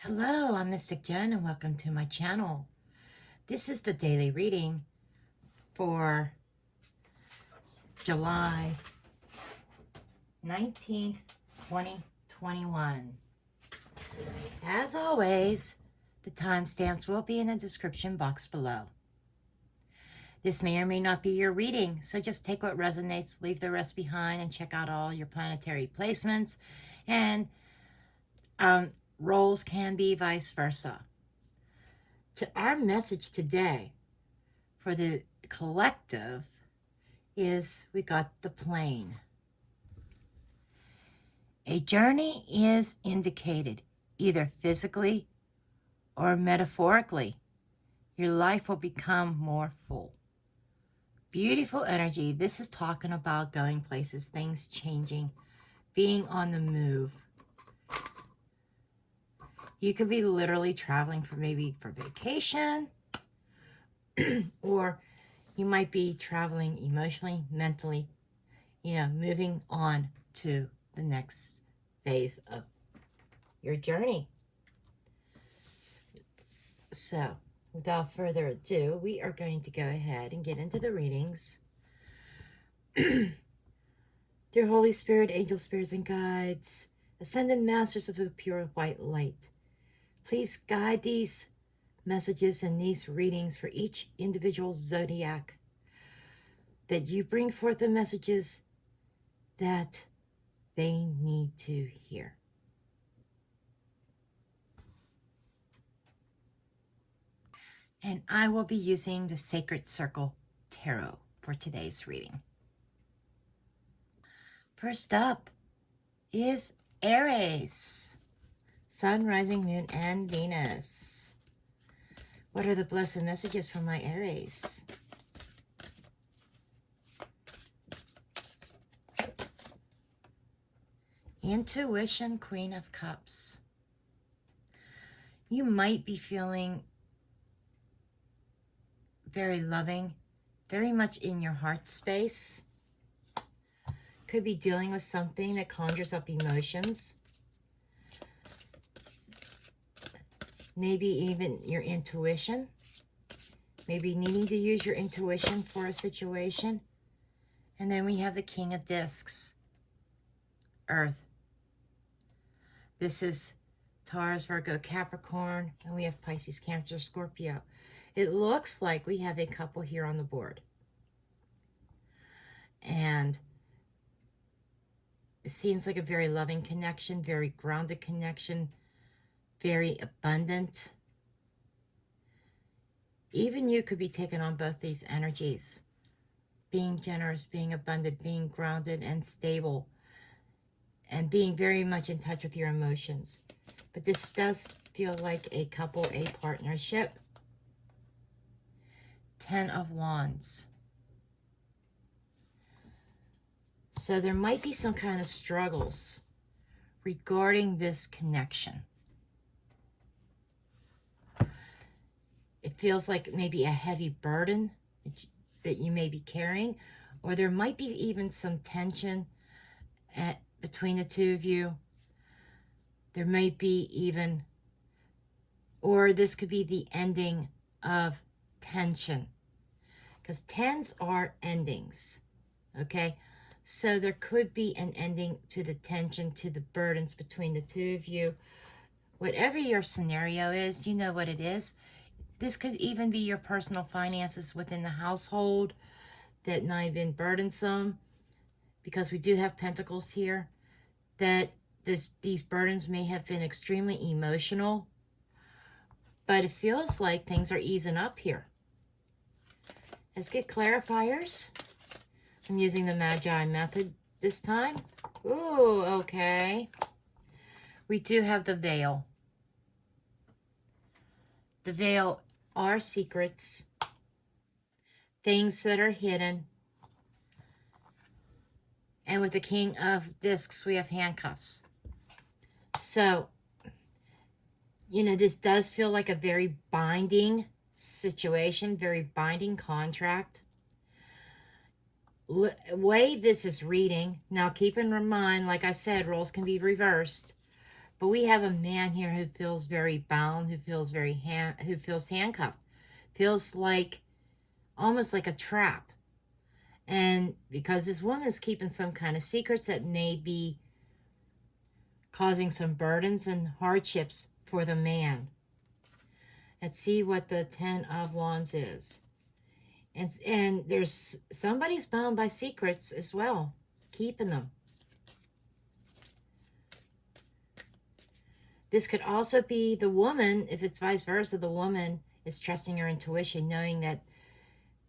Hello, I'm Mystic Jen and welcome to my channel. This is the daily reading for July 19th, 2021. As always, the timestamps will be in the description box below. This may or may not be your reading, so just take what resonates, leave the rest behind, and check out all your planetary placements. And roles can be vice versa. To our message today for the collective is we got the plane. A journey is indicated either physically or metaphorically. Your life will become more full. Beautiful energy. This is talking about going places, things changing, being on the move. You could be literally traveling for vacation, or you might be traveling emotionally, mentally, moving on to the next phase of your journey. So, without further ado, we are going to go ahead and get into the readings. Dear Holy Spirit, angel spirits and guides, ascended masters of the pure white light, please guide these messages and these readings for each individual zodiac, that you bring forth the messages that they need to hear. And I will be using the Sacred Circle Tarot for today's reading. First up is Aries. Sun, rising, moon, and Venus. What are the blessed messages for my Aries? Intuition, Queen of Cups. You might be feeling very loving, very much in your heart space. Could be dealing with something that conjures up emotions. Maybe even your intuition. Maybe needing to use your intuition for a situation. And then we have the King of Discs, Earth. This is Taurus, Virgo, Capricorn, and we have Pisces, Cancer, Scorpio. It looks like we have a couple here on the board. And it seems like a very loving connection, very grounded connection, very abundant. Even you could be taking on both these energies. Being generous, being abundant, being grounded and stable, and being very much in touch with your emotions. But this does feel like a couple, a partnership. 10 of Wands. So there might be some kind of struggles regarding this connection. It feels like maybe a heavy burden that you may be carrying, or there might be even some tension between the two of you. There may be even, or this could be the ending of tension, because 10s are endings, okay? So there could be an ending to the tension, to the burdens between the two of you. Whatever your scenario is, you know what it is. This could even be your personal finances within the household that might have been burdensome, because we do have Pentacles here, that these burdens may have been extremely emotional, but it feels like things are easing up here. Let's get clarifiers. I'm using the Magi method this time. Ooh, okay. We do have the veil. The veil are secrets, things that are hidden. And with the King of Discs, we have handcuffs. So, this does feel like a very binding situation, very binding contract. Way this is reading, now keep in mind, like I said, roles can be reversed, But we have a man here who feels very bound, who feels handcuffed, feels like almost like a trap. And because this woman is keeping some kind of secrets that may be causing some burdens and hardships for the man. Let's see what the Ten of Wands is. And there's somebody's bound by secrets as well, keeping them. This could also be the woman, if it's vice versa, the woman is trusting her intuition, knowing that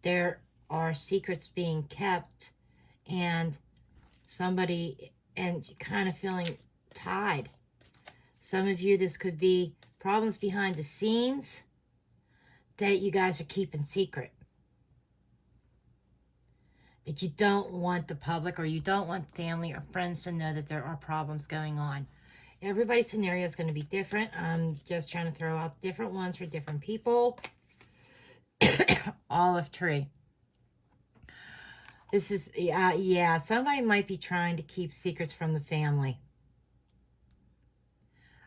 there are secrets being kept and somebody, and kind of feeling tied. Some of you, this could be problems behind the scenes that you guys are keeping secret. That you don't want the public or you don't want family or friends to know that there are problems going on. Everybody's scenario is going to be different. I'm just trying to throw out different ones for different people. Olive tree. This is, yeah, somebody might be trying to keep secrets from the family.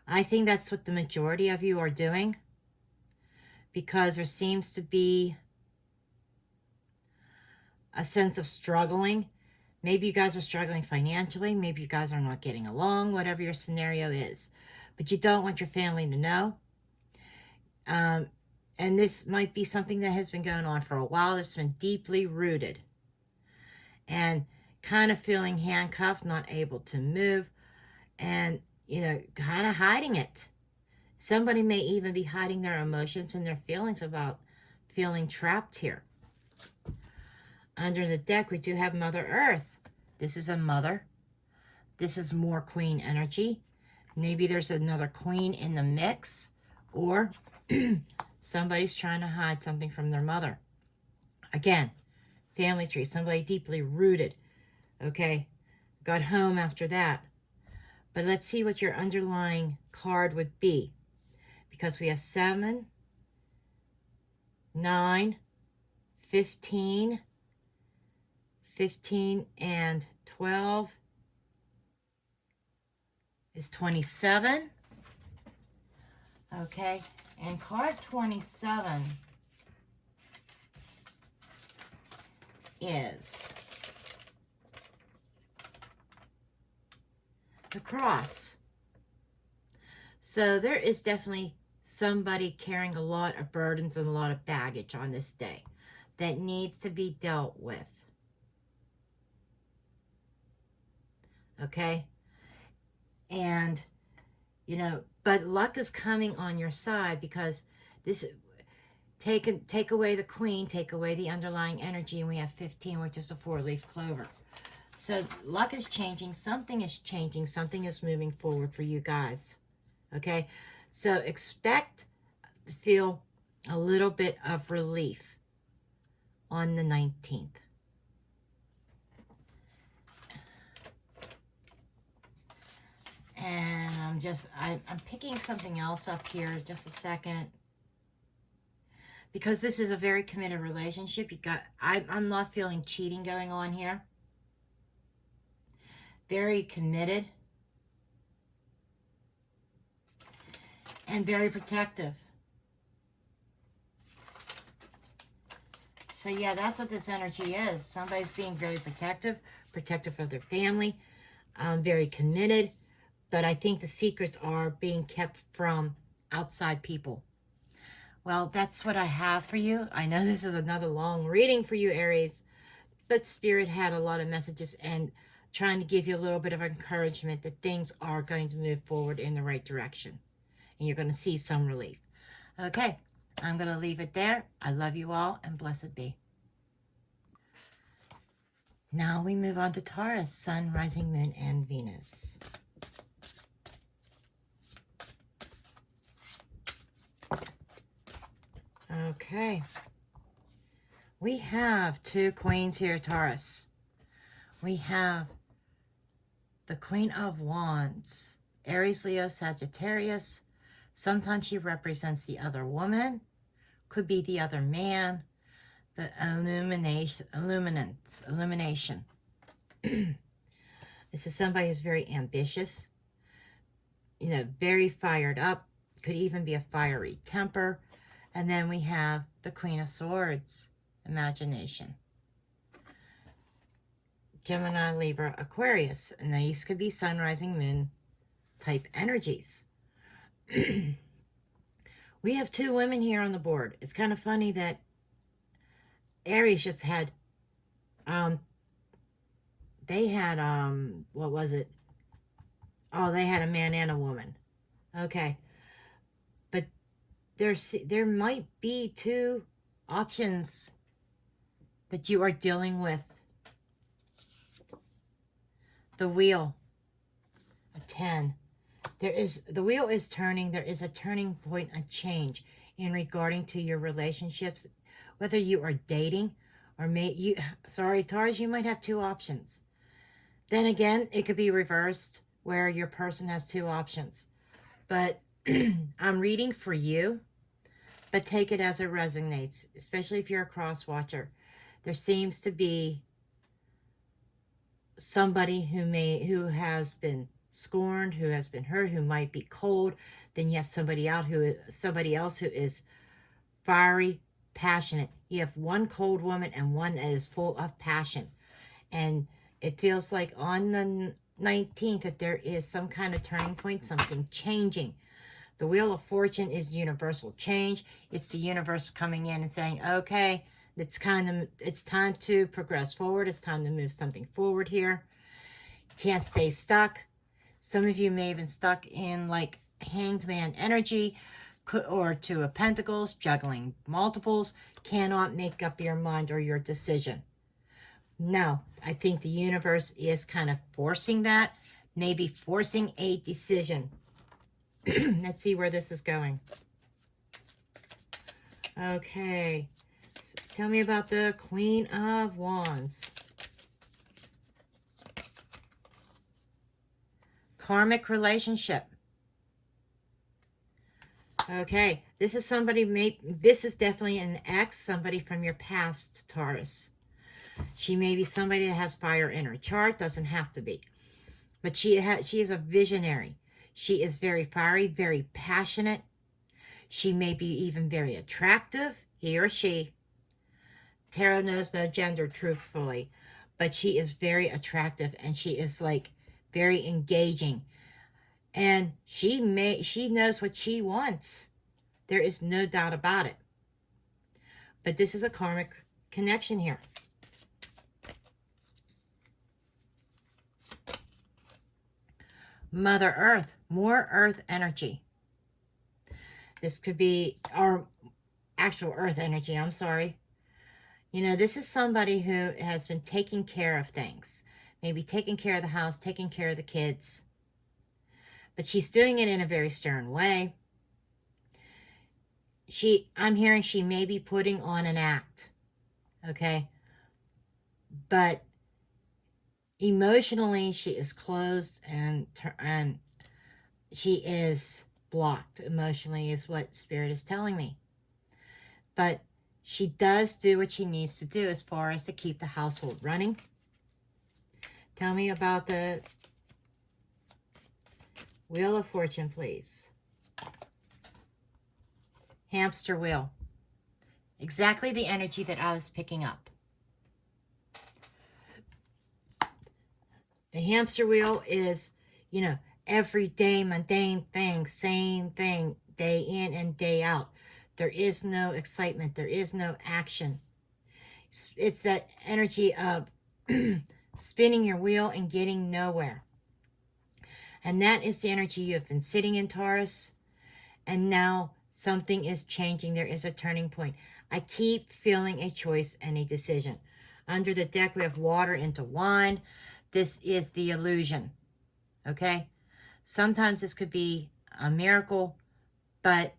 I think that's what the majority of you are doing. Because there seems to be a sense of struggling. Maybe you guys are struggling financially. Maybe you guys are not getting along, whatever your scenario is. But you don't want your family to know. And this might be something that has been going on for a while. That's been deeply rooted. And kind of feeling handcuffed, not able to move. And, you know, kind of hiding it. Somebody may even be hiding their emotions and their feelings about feeling trapped here. Under the deck, we do have Mother Earth. This is a mother. This is more queen energy. Maybe there's another queen in the mix. Or somebody's trying to hide something from their mother. Again, family tree. Somebody deeply rooted. Okay. Got home after that. But let's see what your underlying card would be. Because we have 7, 9, 15, 15 and 12 is 27. Okay, and card 27 is the cross. So there is definitely somebody carrying a lot of burdens and a lot of baggage on this day that needs to be dealt with. Okay? And, you know, but luck is coming on your side because this, take away the queen, take away the underlying energy, and we have 15, which is a 4-leaf clover. So luck is changing. Something is changing. Something is moving forward for you guys. Okay? So expect to feel a little bit of relief on the 19th. And I'm picking something else up here, just a second. Because this is a very committed relationship. I'm not feeling cheating going on here. Very committed. And very protective. So yeah, that's what this energy is. Somebody's being very protective of their family, very committed. But I think the secrets are being kept from outside people. Well, that's what I have for you. I know this is another long reading for you, Aries, but Spirit had a lot of messages and trying to give you a little bit of encouragement that things are going to move forward in the right direction. And you're going to see some relief. Okay, I'm going to leave it there. I love you all, and blessed be. Now we move on to Taurus, Sun, Rising, Moon, and Venus. Okay. We have 2 queens here, Taurus. We have the Queen of Wands, Aries, Leo, Sagittarius. Sometimes she represents the other woman, could be the other man, but illumination. This is somebody who's very ambitious, you know, very fired up. Could even be a fiery temper. And then we have the Queen of Swords, imagination. Gemini, Libra, Aquarius. And these could be sun, rising, moon type energies. We have two women here on the board. It's kind of funny that Aries just had, they had, what was it? Oh, they had a man and a woman. Okay. But there might be two options that you are dealing with. The wheel, a 10. The wheel is turning. There is a turning point, a change in regarding to your relationships, whether you are dating or sorry, Taurus, you might have two options. Then again, it could be reversed where your person has two options. But I'm reading for you, but take it as it resonates, especially if you're a cross watcher. There seems to be somebody who has been scorned, who has been hurt, who might be cold. Then you have somebody else who is fiery, passionate. You have one cold woman and one that is full of passion. And it feels like on the 19th that there is some kind of turning point, something changing. The Wheel of Fortune is universal change. It's the universe coming in and saying, okay, it's time to progress forward. It's time to move something forward here. You can't stay stuck. Some of you may have been stuck in like Hanged Man energy or Two of Pentacles, juggling multiples, cannot make up your mind or your decision. No, I think the universe is kind of forcing that, maybe forcing a decision. Let's see where this is going. Okay, so tell me about the Queen of Wands. Karmic relationship. Okay, this is this is definitely an ex, somebody from your past, Taurus. She may be somebody that has fire in her chart, doesn't have to be. But she is a visionary. She is very fiery, very passionate. She may be even very attractive, he or she. Tarot knows no gender, truthfully. But she is very attractive, and she is like very engaging. And she knows what she wants. There is no doubt about it. But this is a karmic connection here. Mother Earth, more Earth energy. This could be our actual Earth energy, I'm sorry. You know, this is somebody who has been taking care of things. Maybe taking care of the house, taking care of the kids. But she's doing it in a very stern way. I'm hearing she may be putting on an act. Okay? But emotionally, she is closed and she is blocked emotionally, is what Spirit is telling me. But she does do what she needs to do as far as to keep the household running. Tell me about the Wheel of Fortune, please. Hamster wheel. Exactly the energy that I was picking up. The hamster wheel is, you know, everyday mundane thing, same thing, day in and day out. There is no excitement. There is no action. It's that energy of spinning your wheel and getting nowhere. And that is the energy you have been sitting in, Taurus. And now something is changing. There is a turning point. I keep feeling a choice and a decision. Under the deck, we have water into wine. This is the illusion. Okay? Sometimes this could be a miracle, but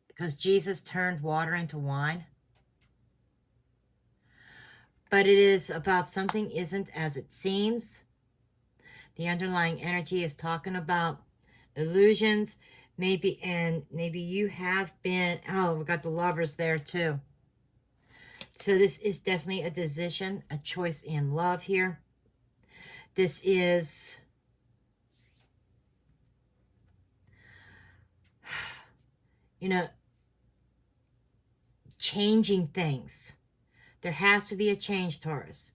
because Jesus turned water into wine. But it is about something isn't as it seems. The underlying energy is talking about illusions. Maybe you have been, oh, we got the Lovers there too. So this is definitely a decision, a choice in love here. This is you know, changing things. There has to be a change, Taurus.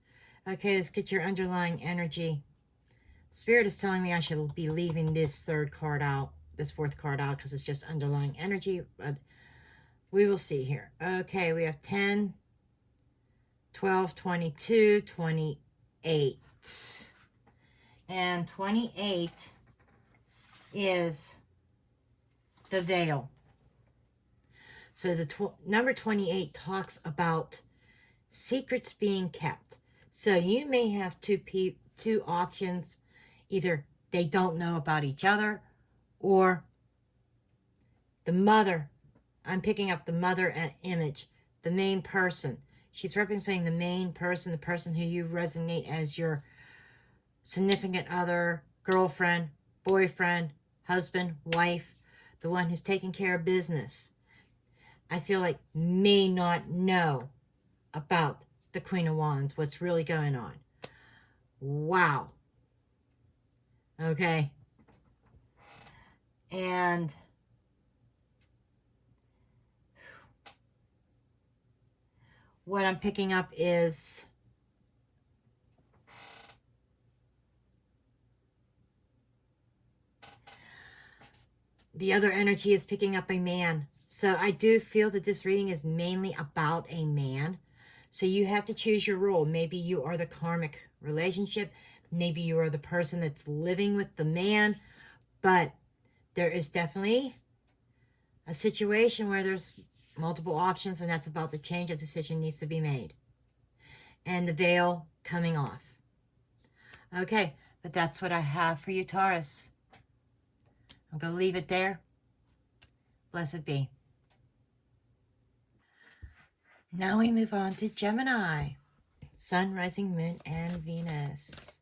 Okay, let's get your underlying energy. Spirit is telling me I should be leaving this third card out, this fourth card out, because it's just underlying energy, but we will see here. Okay, we have 10, 12, 22, 28. And 28 is the veil. So the number 28 talks about secrets being kept. So you may have two options. Either they don't know about each other, or the mother. I'm picking up the mother image, the main person. She's representing the main person, the person who you resonate as your significant other, girlfriend, boyfriend, husband, wife, the one who's taking care of business. I feel like may not know about the Queen of Wands, what's really going on. Wow. Okay. And what I'm picking up is the other energy is picking up a man. So I do feel that this reading is mainly about a man. So you have to choose your role. Maybe you are the karmic relationship. Maybe you are the person that's living with the man. But there is definitely a situation where there's multiple options, and that's about to change. A decision needs to be made. And the veil coming off. Okay, but that's what I have for you, Taurus. I'm going to leave it there. Blessed be. Now we move on to Gemini. Sun, rising, moon, and Venus.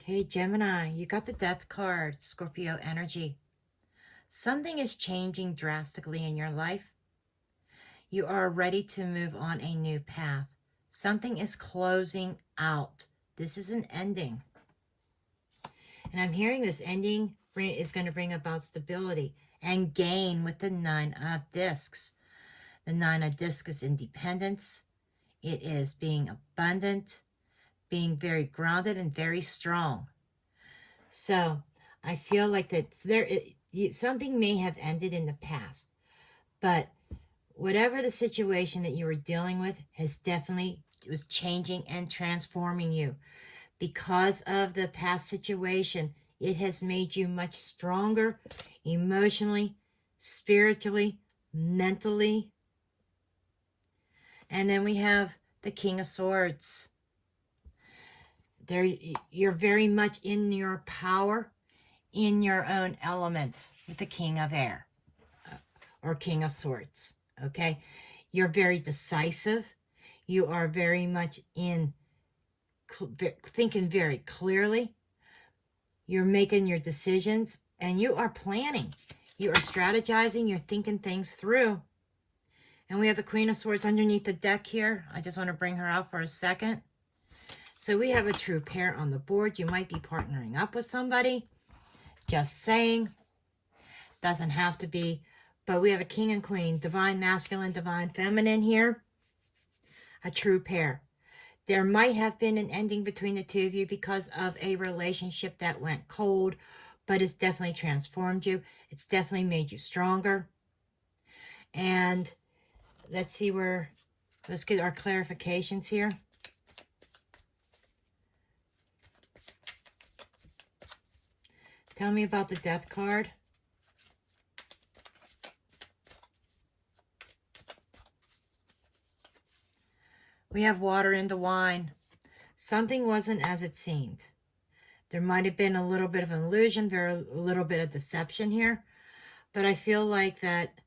Okay, Gemini, you got the Death card, Scorpio energy. Something is changing drastically in your life. You are ready to move on a new path. Something is closing out. This is an ending. And I'm hearing this ending is going to bring about stability and gain with the Nine of Discs. The Nine of Discs is independence. It is being abundant, being very grounded and very strong. So I feel like that something may have ended in the past, but whatever the situation that you were dealing with was changing and transforming you. Because of the past situation, it has made you much stronger emotionally, spiritually, mentally. And then we have the King of Swords. You're very much in your power, in your own element with the King of Air or King of Swords. Okay, you're very decisive. You are very much thinking very clearly. You're making your decisions, and you are planning. You are strategizing. You're thinking things through. And we have the Queen of Swords underneath the deck here. I just want to bring her out for a second. So we have a true pair on the board. You might be partnering up with somebody. Just saying. Doesn't have to be. But we have a King and Queen. Divine Masculine, Divine Feminine here. A true pair. There might have been an ending between the two of you because of a relationship that went cold, but it's definitely transformed you. It's definitely made you stronger. And let's get our clarifications here. Tell me about the Death card. We have water into wine. Something wasn't as it seemed. There might have been a little bit of an illusion, a little bit of deception here. But I feel like that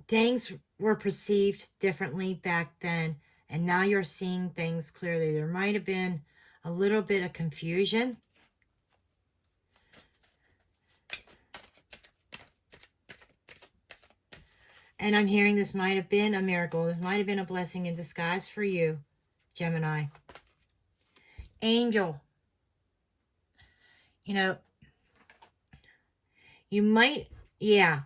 things were perceived differently back then, and now you're seeing things clearly. There might have been a little bit of confusion. And I'm hearing this might have been a miracle. This might have been a blessing in disguise for you, Gemini. Angel. You know, you might, yeah.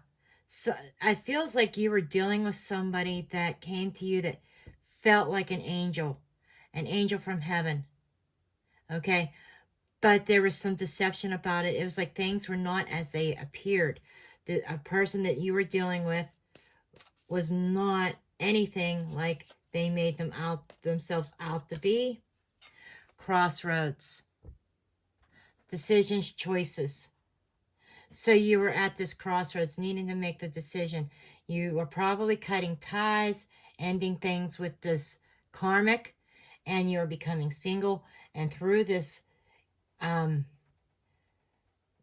So I feels like you were dealing with somebody that came to you that felt like an angel from heaven. Okay. But there was some deception about it. It was like things were not as they appeared. A person that you were dealing with was not anything like they made themselves out to be. Crossroads. Decisions, choices. So you were at this crossroads needing to make the decision. You were probably cutting ties, ending things with this karmic, and you're becoming single. And through this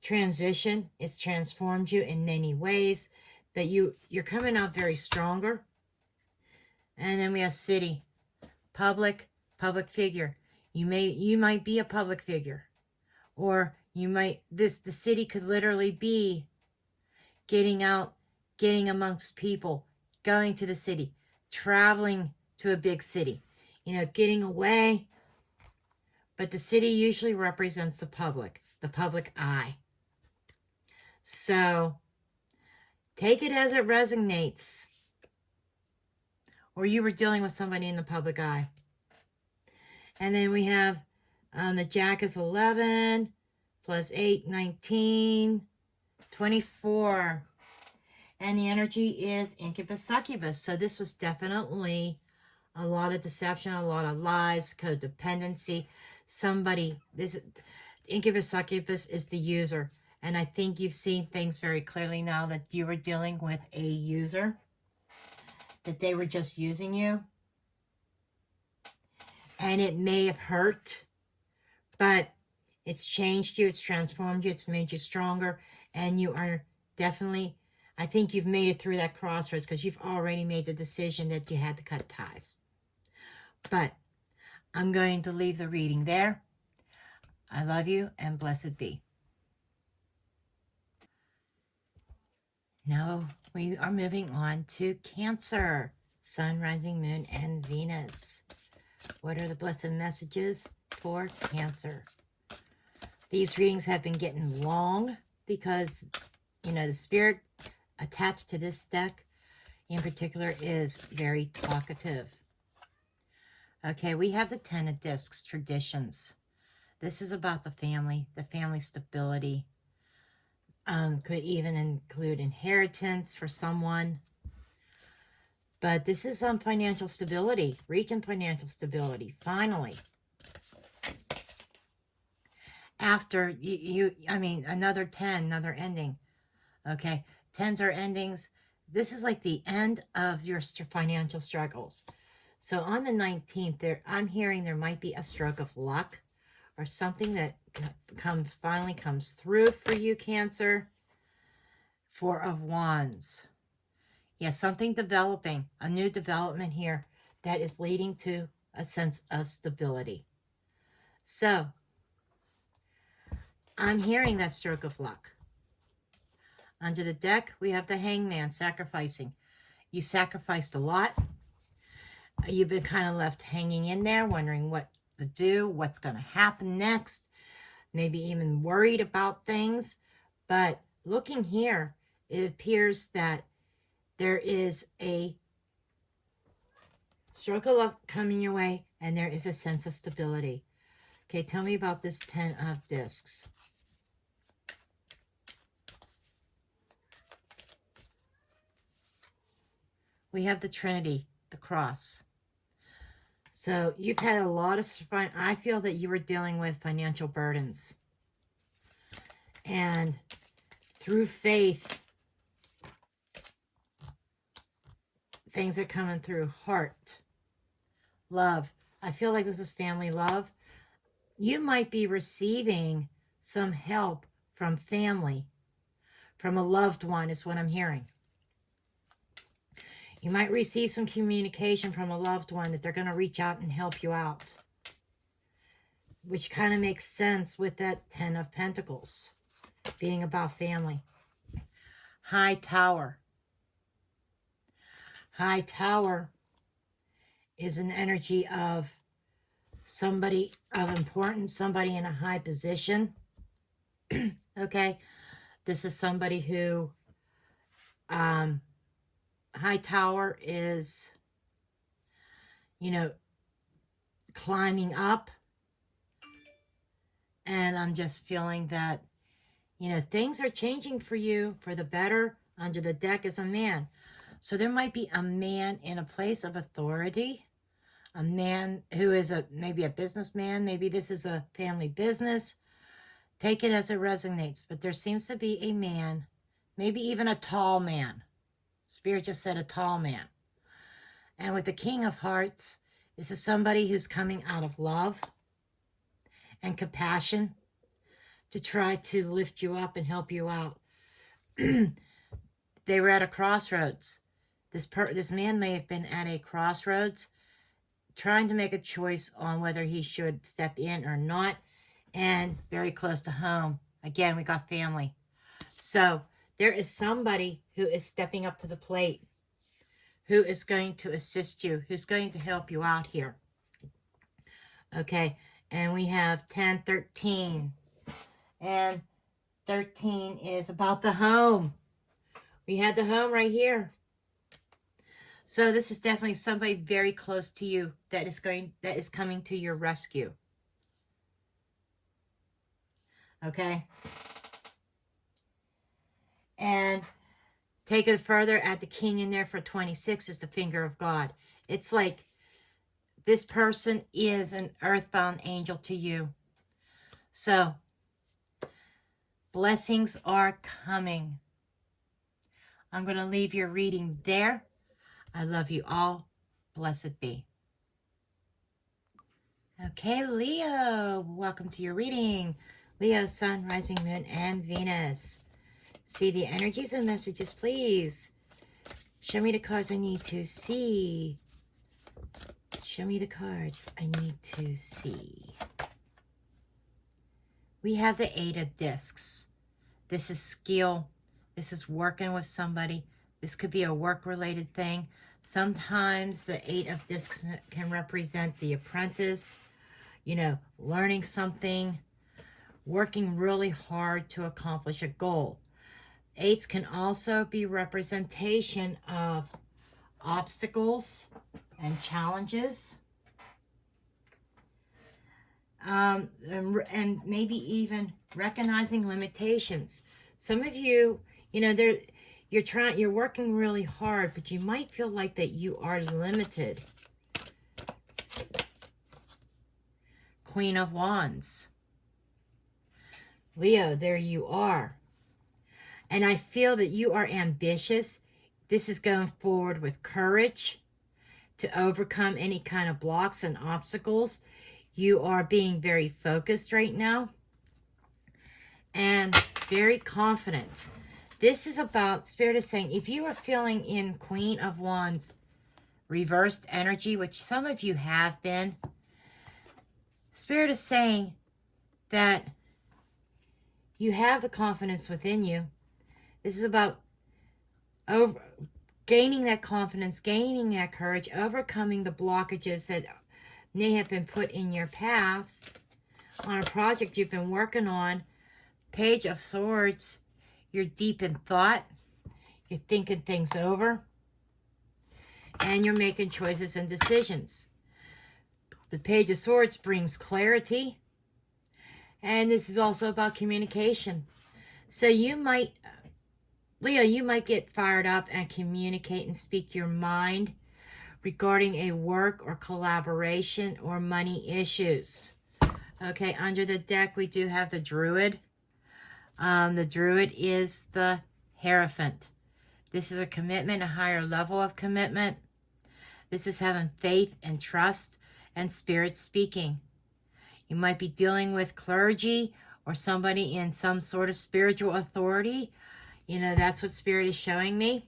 transition, it's transformed you in many ways that you're coming out very stronger. And then we have city, public figure. You might be a public figure, or the city could literally be getting out, getting amongst people, going to the city, traveling to a big city, getting away. But the city usually represents the public eye. So take it as it resonates. Or you were dealing with somebody in the public eye. And then we have the Jack is 11, plus 8, 19, 24. And the energy is incubus, succubus. So this was definitely a lot of deception, a lot of lies, codependency. This incubus, succubus is the user. And I think you've seen things very clearly now that you were dealing with a user, that they were just using you. And it may have hurt, but it's changed you, it's transformed you, it's made you stronger, and you are definitely, I think you've made it through that crossroads because you've already made the decision that you had to cut ties. But I'm going to leave the reading there. I love you and blessed be. Now we are moving on to Cancer, Sun, Rising, Moon, and Venus. What are the blessed messages for Cancer? These readings have been getting long because, the spirit attached to this deck in particular is very talkative. Okay, we have the Ten of Discs, traditions. This is about the family stability. Could even include inheritance for someone. But this is financial stability, reaching financial stability, finally. After another 10, another ending. Okay, 10s are endings. This is like the end of your financial struggles. So on the 19th, I'm hearing there might be a stroke of luck or something that finally comes through for you, Cancer. Four of Wands. Yeah, something developing, a new development here that is leading to a sense of stability. So, I'm hearing that stroke of luck. Under the deck, we have the Hangman, sacrificing. You sacrificed a lot. You've been kind of left hanging in there, wondering what to do, what's going to happen next, maybe even worried about things. But looking here, it appears that there is a stroke of luck coming your way, and there is a sense of stability. Okay, tell me about this 10 of Discs. We have the Trinity, the cross. So you've had a lot of, I feel that you were dealing with financial burdens. And through faith, things are coming through. Heart, love. I feel like this is family love. You might be receiving some help from family, from a loved one is what I'm hearing. You might receive some communication from a loved one that they're going to reach out and help you out, which kind of makes sense with that 10 of Pentacles being about family. High Tower. High Tower is an energy of somebody of importance, somebody in a high position. Okay, this is somebody who, High Tower is, you know, climbing up. And I'm just feeling that, you know, things are changing for you for the better. Under the deck is a man. So there might be a man in a place of authority, a man who is maybe a businessman. Maybe this is a family business. Take it as it resonates. But there seems to be a man, maybe even a tall man. Spirit just said a tall man. And with the King of Hearts, this is somebody who's coming out of love and compassion to try to lift you up and help you out. They were at a crossroads. This man may have been at a crossroads trying to make a choice on whether he should step in or not, and very close to home. Again, we got family. So there is somebody who is stepping up to the plate, who is going to assist you, who's going to help you out here. Okay, and we have 10, 13. And 13 is about the home. We had the home right here. So this is definitely somebody very close to you that is coming to your rescue. Okay? And take it further, add the king in there for 26 is the finger of God. It's like this person is an earthbound angel to you. So blessings are coming. I'm going to leave your reading there. I love you all. Blessed be. Okay, Leo, welcome to your reading. Leo, Sun, Rising, Moon, and Venus. See the energies and messages, please. Show me the cards I need to see. Show me the cards I need to see. We have the Eight of Discs. This is skill. This is working with somebody. This could be a work-related thing. Sometimes the Eight of Discs can represent the apprentice, you know, learning something, working really hard to accomplish a goal. Eights can also be representation of obstacles and challenges. And maybe even recognizing limitations. Some of you, you know, you're working really hard, but you might feel like that you are limited. Queen of Wands. Leo, there you are. And I feel that you are ambitious. This is going forward with courage to overcome any kind of blocks and obstacles. You are being very focused right now and very confident. This is about, Spirit is saying, if you are feeling in Queen of Wands reversed energy, which some of you have been, Spirit is saying that you have the confidence within you. This is about gaining that confidence, gaining that courage, overcoming the blockages that may have been put in your path on a project you've been working on. Page of Swords, you're deep in thought, you're thinking things over, and you're making choices and decisions. The Page of Swords brings clarity, and this is also about communication. So you might, Leo, you might get fired up and communicate and speak your mind regarding a work or collaboration or money issues. Okay, under the deck, we do have the Druid. The Druid is the Hierophant. This is a commitment, a higher level of commitment. This is having faith and trust and spirit speaking. You might be dealing with clergy or somebody in some sort of spiritual authority. You know, that's what Spirit is showing me.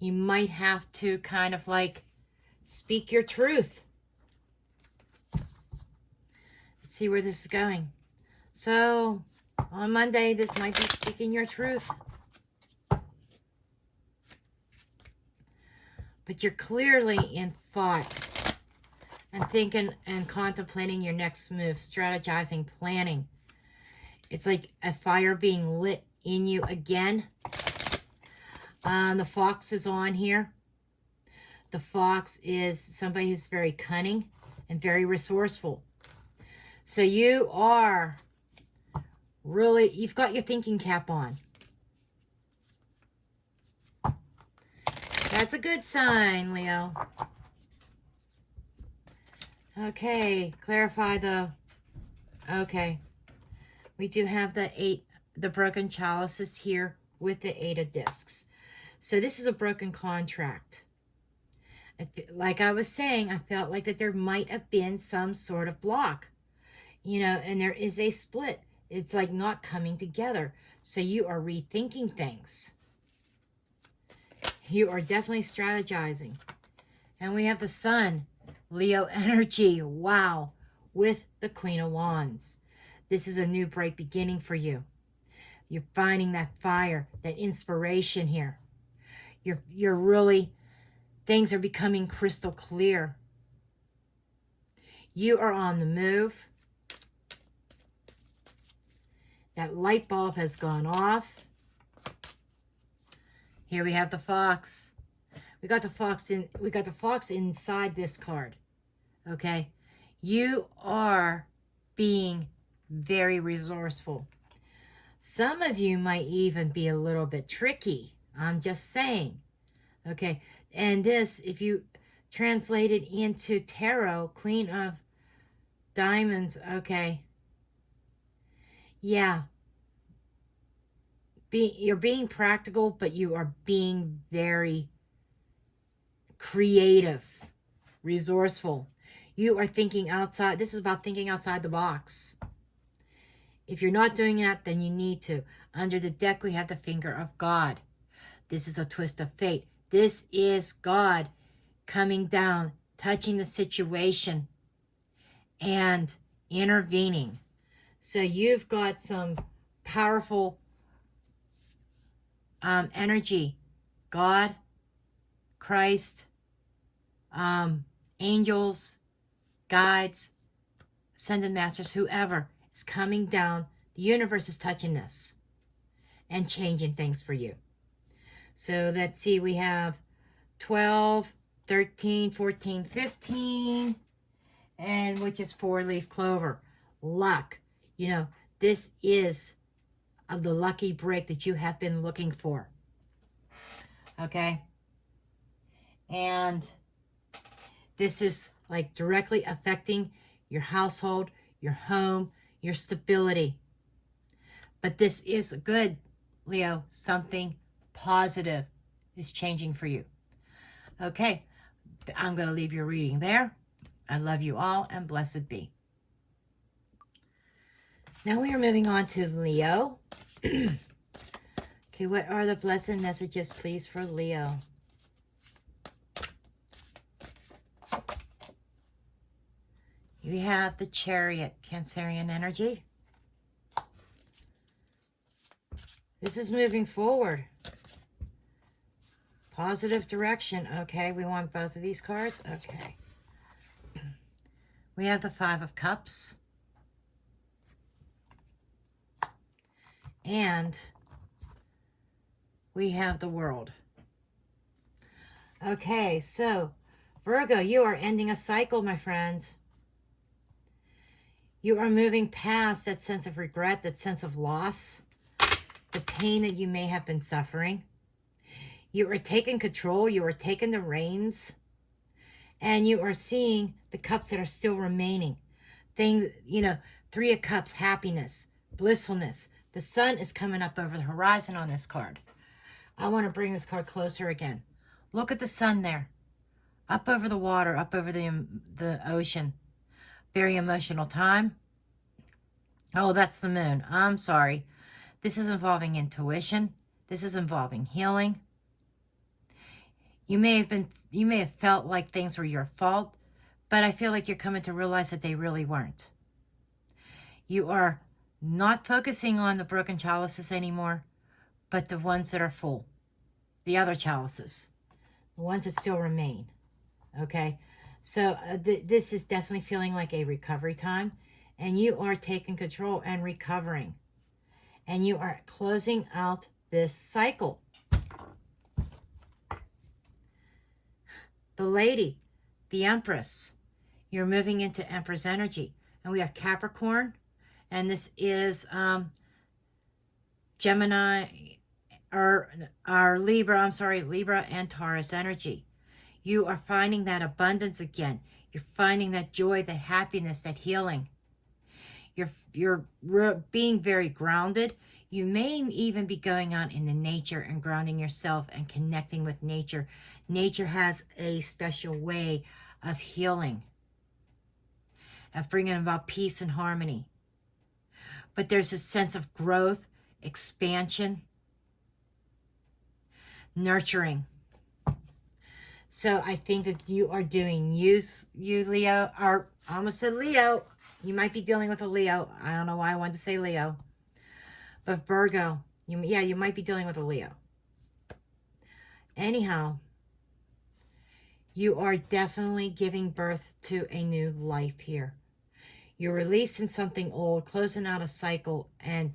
You might have to kind of like speak your truth. Let's see where this is going. So on Monday, this might be speaking your truth. but you're clearly in thought and thinking and contemplating your next move, strategizing, planning. It's like a fire being lit in you again. The fox is on here. The fox is somebody who's very cunning and very resourceful. So you are really, you've got your thinking cap on. That's a good sign, Leo. Okay, clarify the, okay. We do have the broken chalices here with the 8 of discs. So this is a broken contract. Like I was saying, I felt like that there might have been some sort of block, you know, and there is a split. It's like not coming together. So you are rethinking things. You are definitely strategizing. And we have the Sun, Leo energy. Wow. With the Queen of Wands. This is a new bright beginning for you. You're finding that fire, that inspiration here. You're really, things are becoming crystal clear. You are on the move. That light bulb has gone off. Here we have the fox. We got the fox inside this card. Okay? You are being very resourceful. Some of you might even be a little bit tricky. I'm just saying. Okay? And this, if you translate it into tarot, Queen of Diamonds, okay. Yeah. You're being practical, but you are being very creative, resourceful. You are thinking outside. This is about thinking outside the box. If you're not doing that, then you need to. Under the deck, we have the finger of God. This is a twist of fate. This is God coming down, touching the situation, and intervening. So you've got some powerful energy. God, Christ, angels, guides, ascended masters, whoever is coming down. The universe is touching this and changing things for you. So let's see, we have 12, 13, 14, 15, and which is 4-leaf clover. Luck. You know, this is the lucky break that you have been looking for. Okay? And this is like directly affecting your household, your home, your stability. But this is good, Leo. Something positive is changing for you. Okay, I'm going to leave your reading there. I love you all, and blessed be. Now we are moving on to Leo. Okay, what are the blessed messages, please, for Leo? You have the Chariot, Cancerian energy. This is moving forward. Positive direction. Okay, we want both of these cards. Okay. We have the 5 of Cups. And we have the World. Okay, so Virgo, you are ending a cycle, my friend. You are moving past that sense of regret, that sense of loss, the pain that you may have been suffering. You are taking control. You are taking the reins. And you are seeing the cups that are still remaining. Things, you know, 3 of Cups, happiness, blissfulness. The sun is coming up over the horizon on this card. I want to bring this card closer again. Look at the sun there. Up over the water, up over the ocean. Very emotional time. Oh, that's the moon. I'm sorry. This is involving intuition. This is involving healing. You may have felt like things were your fault, but I feel like you're coming to realize that they really weren't. You are not focusing on the broken chalices anymore, but the ones that are full. The other chalices. the ones that still remain. Okay, so this is definitely feeling like a recovery time, and you are taking control and recovering, and you are closing out this cycle. The lady, the Empress, you're moving into Empress energy, and we have Capricorn, and this is Gemini, or Libra, I'm sorry, Libra and Taurus energy. You are finding that abundance again. You're finding that joy, that happiness, that healing. You're being very grounded. You may even be going out into nature and grounding yourself and connecting with nature. Nature has a special way of healing, of bringing about peace and harmony. But there's a sense of growth, expansion, nurturing. So I think that you are doing, you Leo, or I almost said Leo. You might be dealing with a Leo. I don't know why I wanted to say Leo. But Virgo, you might be dealing with a Leo. Anyhow, you are definitely giving birth to a new life here. You're releasing something old, closing out a cycle, and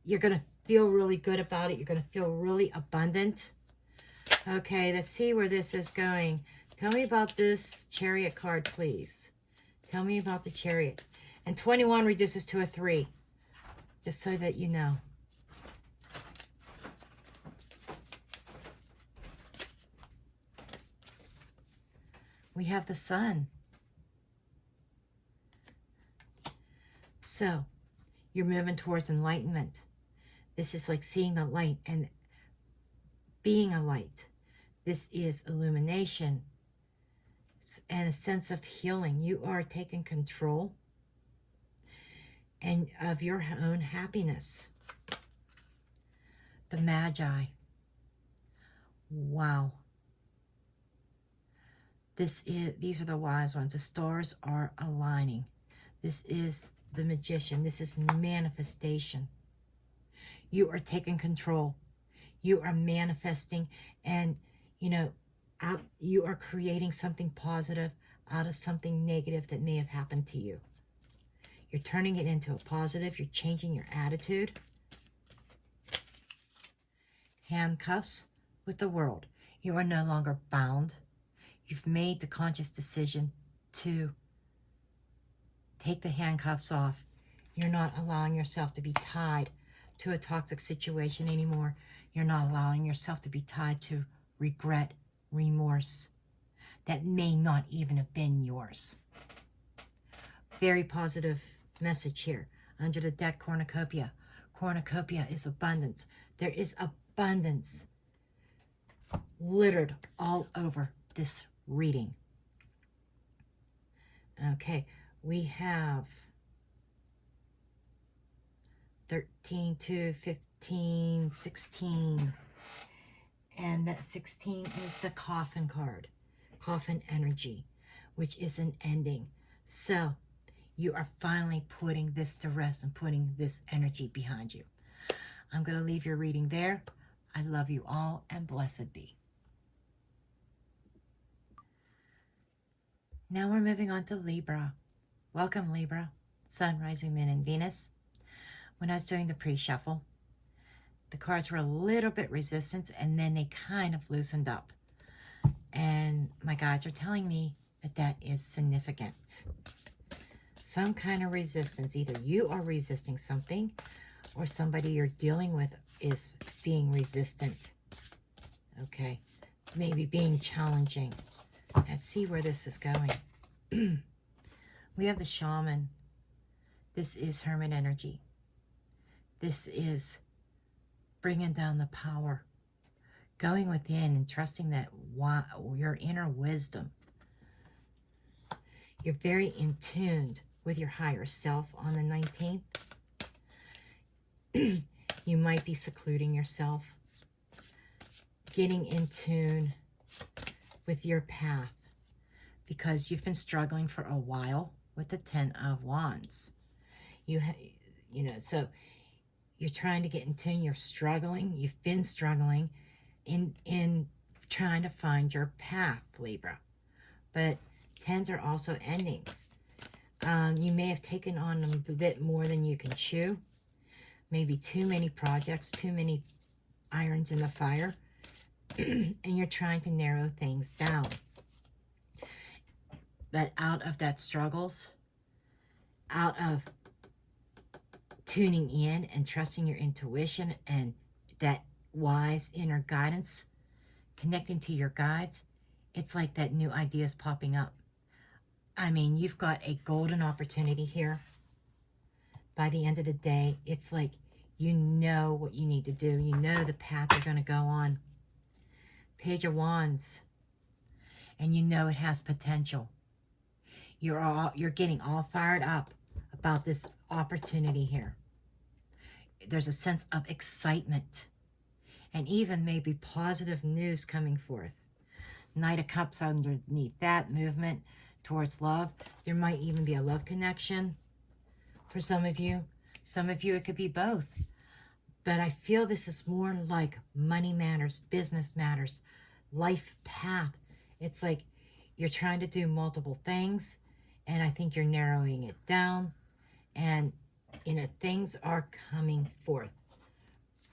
you're going to feel really good about it. You're going to feel really abundant. Okay, let's see where this is going. Tell me about this Chariot card, please. Tell me about the Chariot. And 21 reduces to a 3, just so that you know. We have the Sun. So, you're moving towards enlightenment. This is like seeing the light and being a light. This is illumination and a sense of healing. You are taking control and of your own happiness. The Magi. Wow. These are the wise ones. The stars are aligning. This is the Magician. This is manifestation. You are taking control. You are manifesting, and you are creating something positive out of something negative that may have happened to you. You're turning it into a positive. You're changing your attitude. Handcuffs with the world. You are no longer bound. You've made the conscious decision to take the handcuffs off. You're not allowing yourself to be tied to a toxic situation anymore. You're not allowing yourself to be tied to regret, remorse that may not even have been yours. Very positive message here. Under the deck, cornucopia. Cornucopia is abundance. There is abundance littered all over this reading. Okay, we have 13 to 15, 16. And that 16 is the Coffin card. Coffin energy, which is an ending. So you are finally putting this to rest and putting this energy behind you. I'm going to leave your reading there. I love you all, and blessed be. Now we're moving on to Libra. Welcome, Libra. Sun, Rising, Moon, and Venus. When I was doing the pre-shuffle, the cards were a little bit resistant, and then they kind of loosened up. And my guides are telling me that that is significant. Some kind of resistance. Either you are resisting something, or somebody you're dealing with is being resistant. Okay. Maybe being challenging. Let's see where this is going. We have the Shaman. This is Hermit energy. This is bringing down the power. Going within and trusting that your inner wisdom. You're very in tune with your higher self on the 19th. You might be secluding yourself. Getting in tune with your path, because you've been struggling for a while with the 10 of Wands. So you're trying to get in tune. You're struggling. You've been struggling trying to find your path, Libra. But 10s are also endings. You may have taken on a bit more than you can chew. Maybe too many projects, too many irons in the fire. And you're trying to narrow things down. But out of that struggles, out of tuning in and trusting your intuition and that wise inner guidance, connecting to your guides, it's like that new idea is popping up. I mean, you've got a golden opportunity here. By the end of the day, it's like you know what you need to do. You know the path you're going to go on. Page of Wands. And you know it has potential. You're getting all fired up about this opportunity here. There's a sense of excitement. And even maybe positive news coming forth. Knight of Cups underneath that movement towards love. There might even be a love connection for some of you. Some of you, it could be both. But I feel this is more like money matters, business matters, life path. It's like you're trying to do multiple things, and I think you're narrowing it down, and things are coming forth.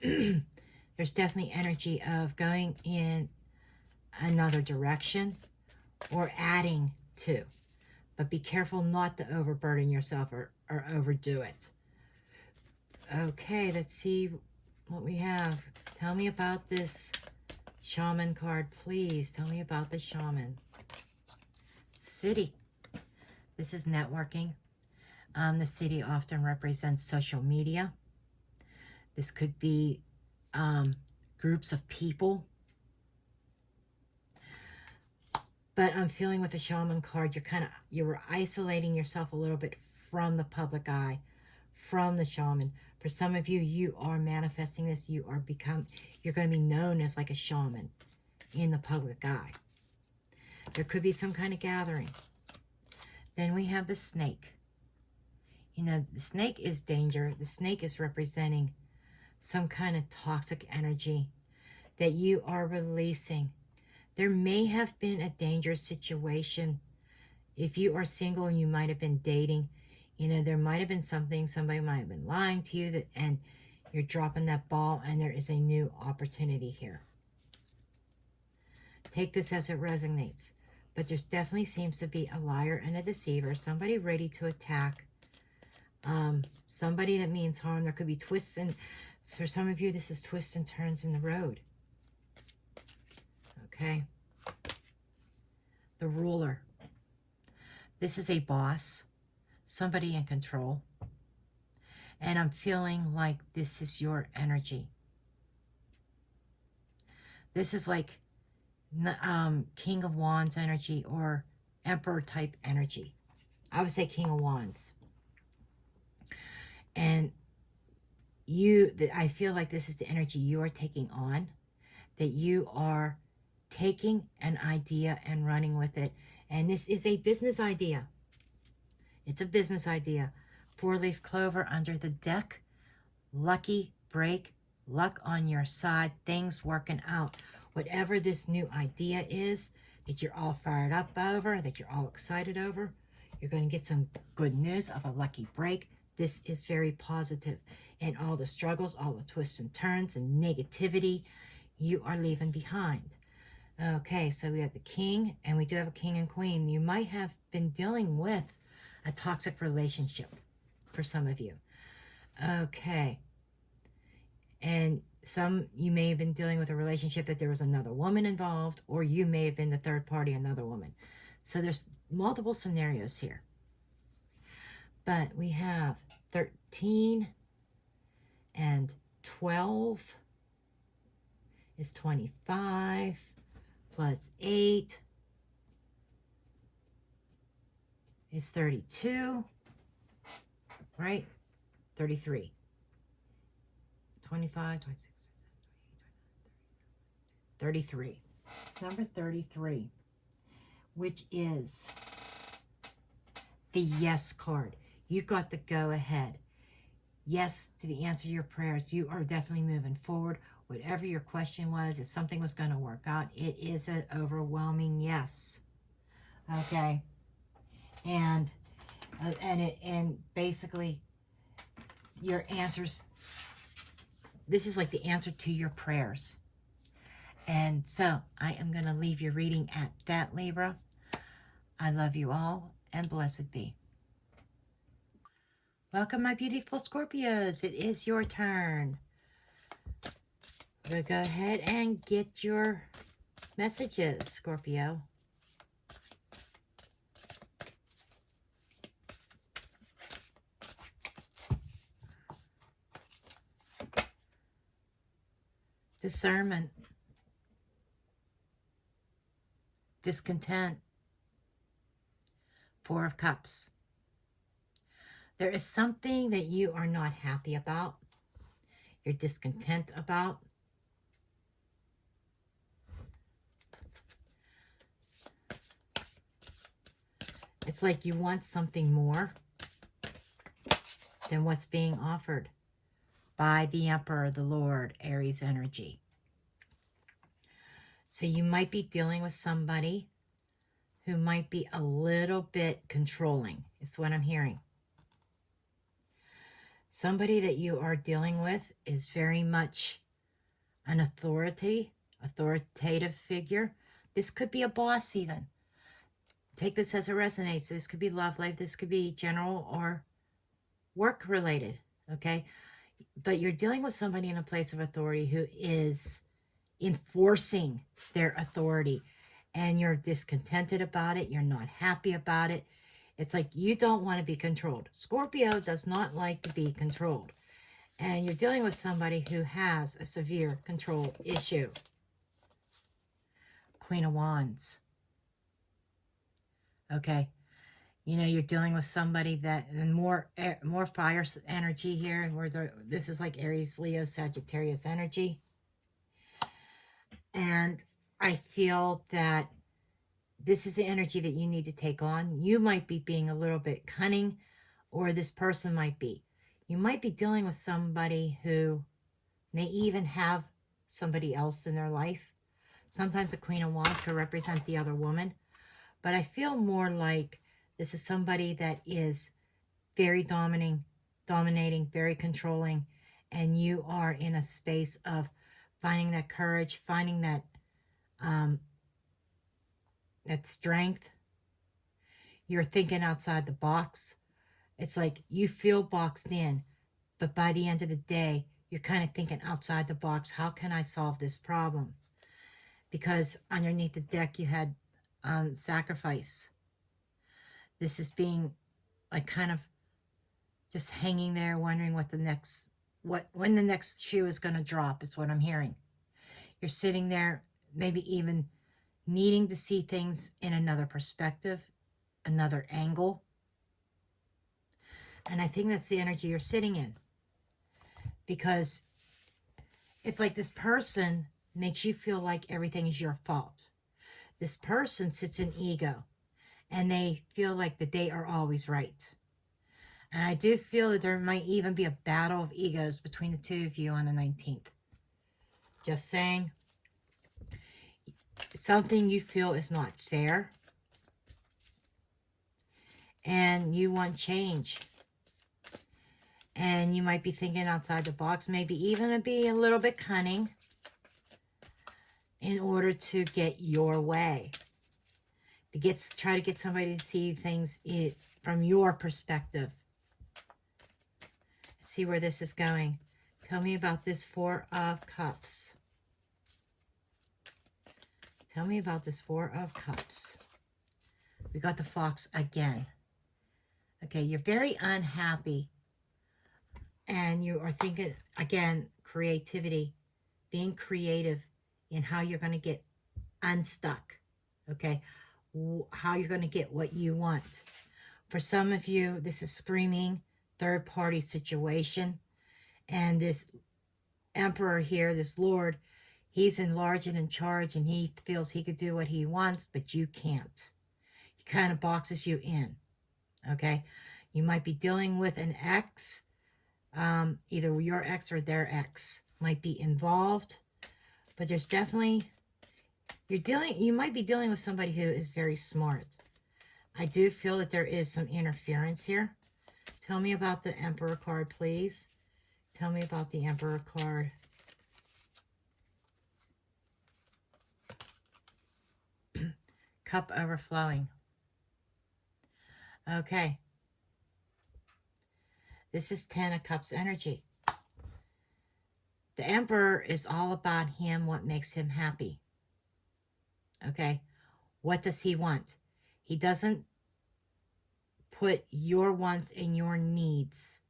There's definitely energy of going in another direction or adding to. But be careful not to overburden yourself or overdo it. Okay, let's see what we have. Tell me about this Shaman card, please. Tell me about the Shaman. City. This is networking. The city often represents social media. This could be groups of people. But I'm feeling with the Shaman card, you're isolating yourself a little bit from the public eye, from the shaman. For some of you, you are manifesting this. You're going to be known as like a shaman in the public eye. There could be some kind of gathering. Then we have the snake. The snake is danger. The snake is representing some kind of toxic energy that you are releasing. There may have been a dangerous situation. If you are single and you might have been dating, there might have been something, somebody might have been lying to you, and you're dropping that ball, and there is a new opportunity here. Take this as it resonates. But there definitely seems to be a liar and a deceiver, somebody ready to attack, somebody that means harm. There could be twists, and for some of you, this is twists and turns in the road. Okay. The ruler. This is a boss, somebody in control. And I'm feeling like this is your energy. This is like King of Wands energy or Emperor type energy. I would say King of Wands. And I feel like this is the energy you are taking on, that you are taking an idea and running with it. And this is a business idea. It's a business idea. 4-leaf clover under the deck. Lucky break. Luck on your side. Things working out. Whatever this new idea is that you're all fired up over, that you're all excited over, you're going to get some good news of a lucky break. This is very positive. And all the struggles, all the twists and turns and negativity, you are leaving behind. Okay, so we have the king, and we do have a king and queen. You might have been dealing with a toxic relationship for some of you. Okay. And you may have been dealing with a relationship that there was another woman involved, or you may have been the third party, another woman. So there's multiple scenarios here. But we have 13 and 12 is 25 plus 8 is 32, right? 33. 25, 26, 33. It's number 33, which is the yes card. You got the go ahead. Yes to the answer to your prayers. You are definitely moving forward whatever your question was, if something was going to work out, it is an overwhelming yes. Okay. And basically your answers, this is like the answer to your prayers. And so I am going to leave your reading at that, Libra. I love you all, and blessed be. Welcome, my beautiful Scorpios. It is your turn. We'll go ahead and get your messages, Scorpio. Discernment. Discontent. Four of Cups. There is something that you are not happy about. You're discontent about. It's like you want something more than what's being offered by the Emperor, the Lord, Aries energy. So you might be dealing with somebody who might be a little bit controlling. It's what I'm hearing. Somebody that you are dealing with is very much an authoritative figure. This could be a boss even. Take this as it resonates. This could be love life. This could be general or work related. Okay. But you're dealing with somebody in a place of authority who is enforcing their authority, and you're discontented about it. You're not happy about it. It's like you don't want to be controlled. Scorpio does not like to be controlled. And you're dealing with somebody who has a severe control issue. Queen of Wands. Okay. You know, you're dealing with somebody that, and more fire energy here, where this is like Aries, Leo, Sagittarius energy. And I feel that this is the energy that you need to take on. You might be being a little bit cunning, or this person might be. You might be dealing with somebody who may even have somebody else in their life. Sometimes the Queen of Wands could represent the other woman. But I feel more like this is somebody that is very dominating, very controlling, and you are in a space of finding that courage, finding that that strength. You're thinking outside the box. It's like you feel boxed in, but by the end of the day, you're kind of thinking outside the box. How can I solve this problem? Because underneath the deck, you had sacrifice. This is being like kind of just hanging there, wondering what the next, when the next shoe is going to drop, is what I'm hearing. You're sitting there, maybe even needing to see things in another perspective, another angle. And I think that's the energy you're sitting in. Because it's like this person makes you feel like everything is your fault. This person sits in ego, and they feel like that they are always right. And I do feel that there might even be a battle of egos between the two of you on the 19th. Just saying. Something you feel is not fair. And you want change. And you might be thinking outside the box, maybe even be a little bit cunning in order to get your way. Try to get somebody to see things from your perspective. See where this is going. Tell me about this Four of Cups. Tell me about this Four of Cups. We got the Fox again. Okay, you're very unhappy. And you are thinking, again, creativity. Being creative in how you're going to get unstuck. Okay, how you're going to get what you want. For some of you, this is screaming third-party situation. And this Emperor here, this Lord, he's in large and in charge, and he feels he could do what he wants, but you can't. He kind of boxes you in. Okay, you might be dealing with an ex, either your ex or their ex. might be involved, but there's definitely, you might be dealing with somebody who is very smart. I do feel that there is some interference here. Tell me about the Emperor card, please. Tell me about the Emperor card. Cup overflowing. Okay. This is 10 of Cups energy. The Emperor is all about him, what makes him happy. Okay. What does he want? He doesn't put your wants and your needs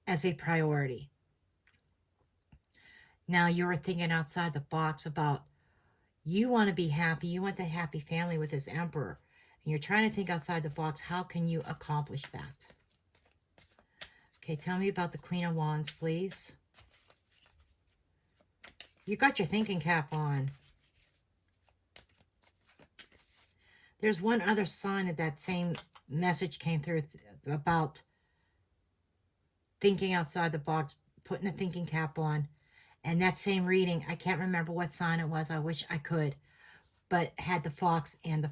as a priority. Now you're thinking outside the box about, you want to be happy. You want the happy family with this Emperor. And you're trying to think outside the box. How can you accomplish that? Okay, tell me about the Queen of Wands, please. You got your thinking cap on. There's one other sign that same message came through about thinking outside the box, putting a thinking cap on. And that same reading, I can't remember what sign it was. I wish I could. But had the fox and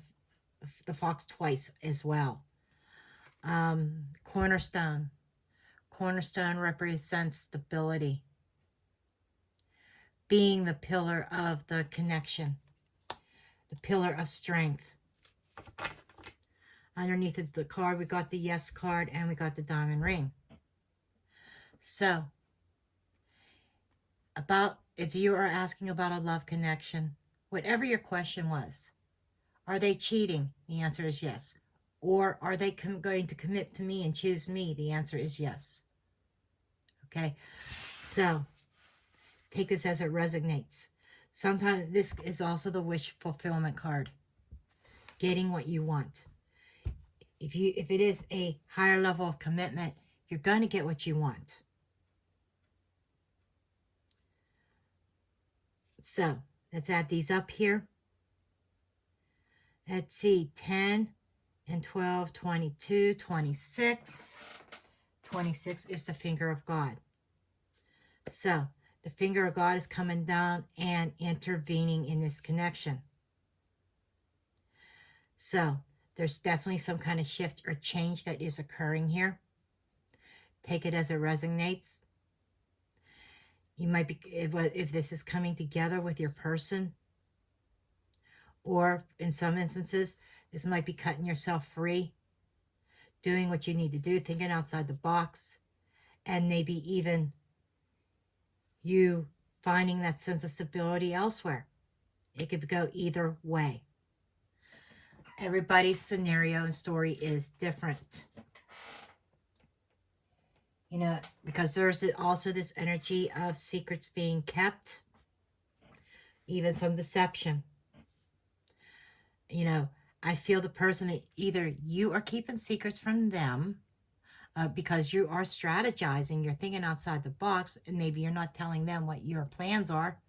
the fox twice as well. Cornerstone. Cornerstone represents stability. Being the pillar of the connection. The pillar of strength. Underneath the card, we got the Yes card and we got the diamond ring. So, if you are asking about a love connection, whatever your question was, are they cheating? The answer is yes. Or are they going to commit to me and choose me? The answer is yes. Okay, so take this as it resonates. Sometimes this is also the wish fulfillment card. Getting what you want. If it is a higher level of commitment, you're going to get what you want. So, let's add these up here. Let's see, 10 and 12, 22, 26. 26 is the finger of God. So, the finger of God is coming down and intervening in this connection. So, there's definitely some kind of shift or change that is occurring here. Take it as it resonates. You might be, if this is coming together with your person, or in some instances, this might be cutting yourself free, doing what you need to do, thinking outside the box, and maybe even you finding that sense of stability elsewhere. It could go either way. Everybody's scenario and story is different. You know, because there's also this energy of secrets being kept, even some deception. You know, I feel the person that either you are keeping secrets from them because you are strategizing, you're thinking outside the box, and maybe you're not telling them what your plans are,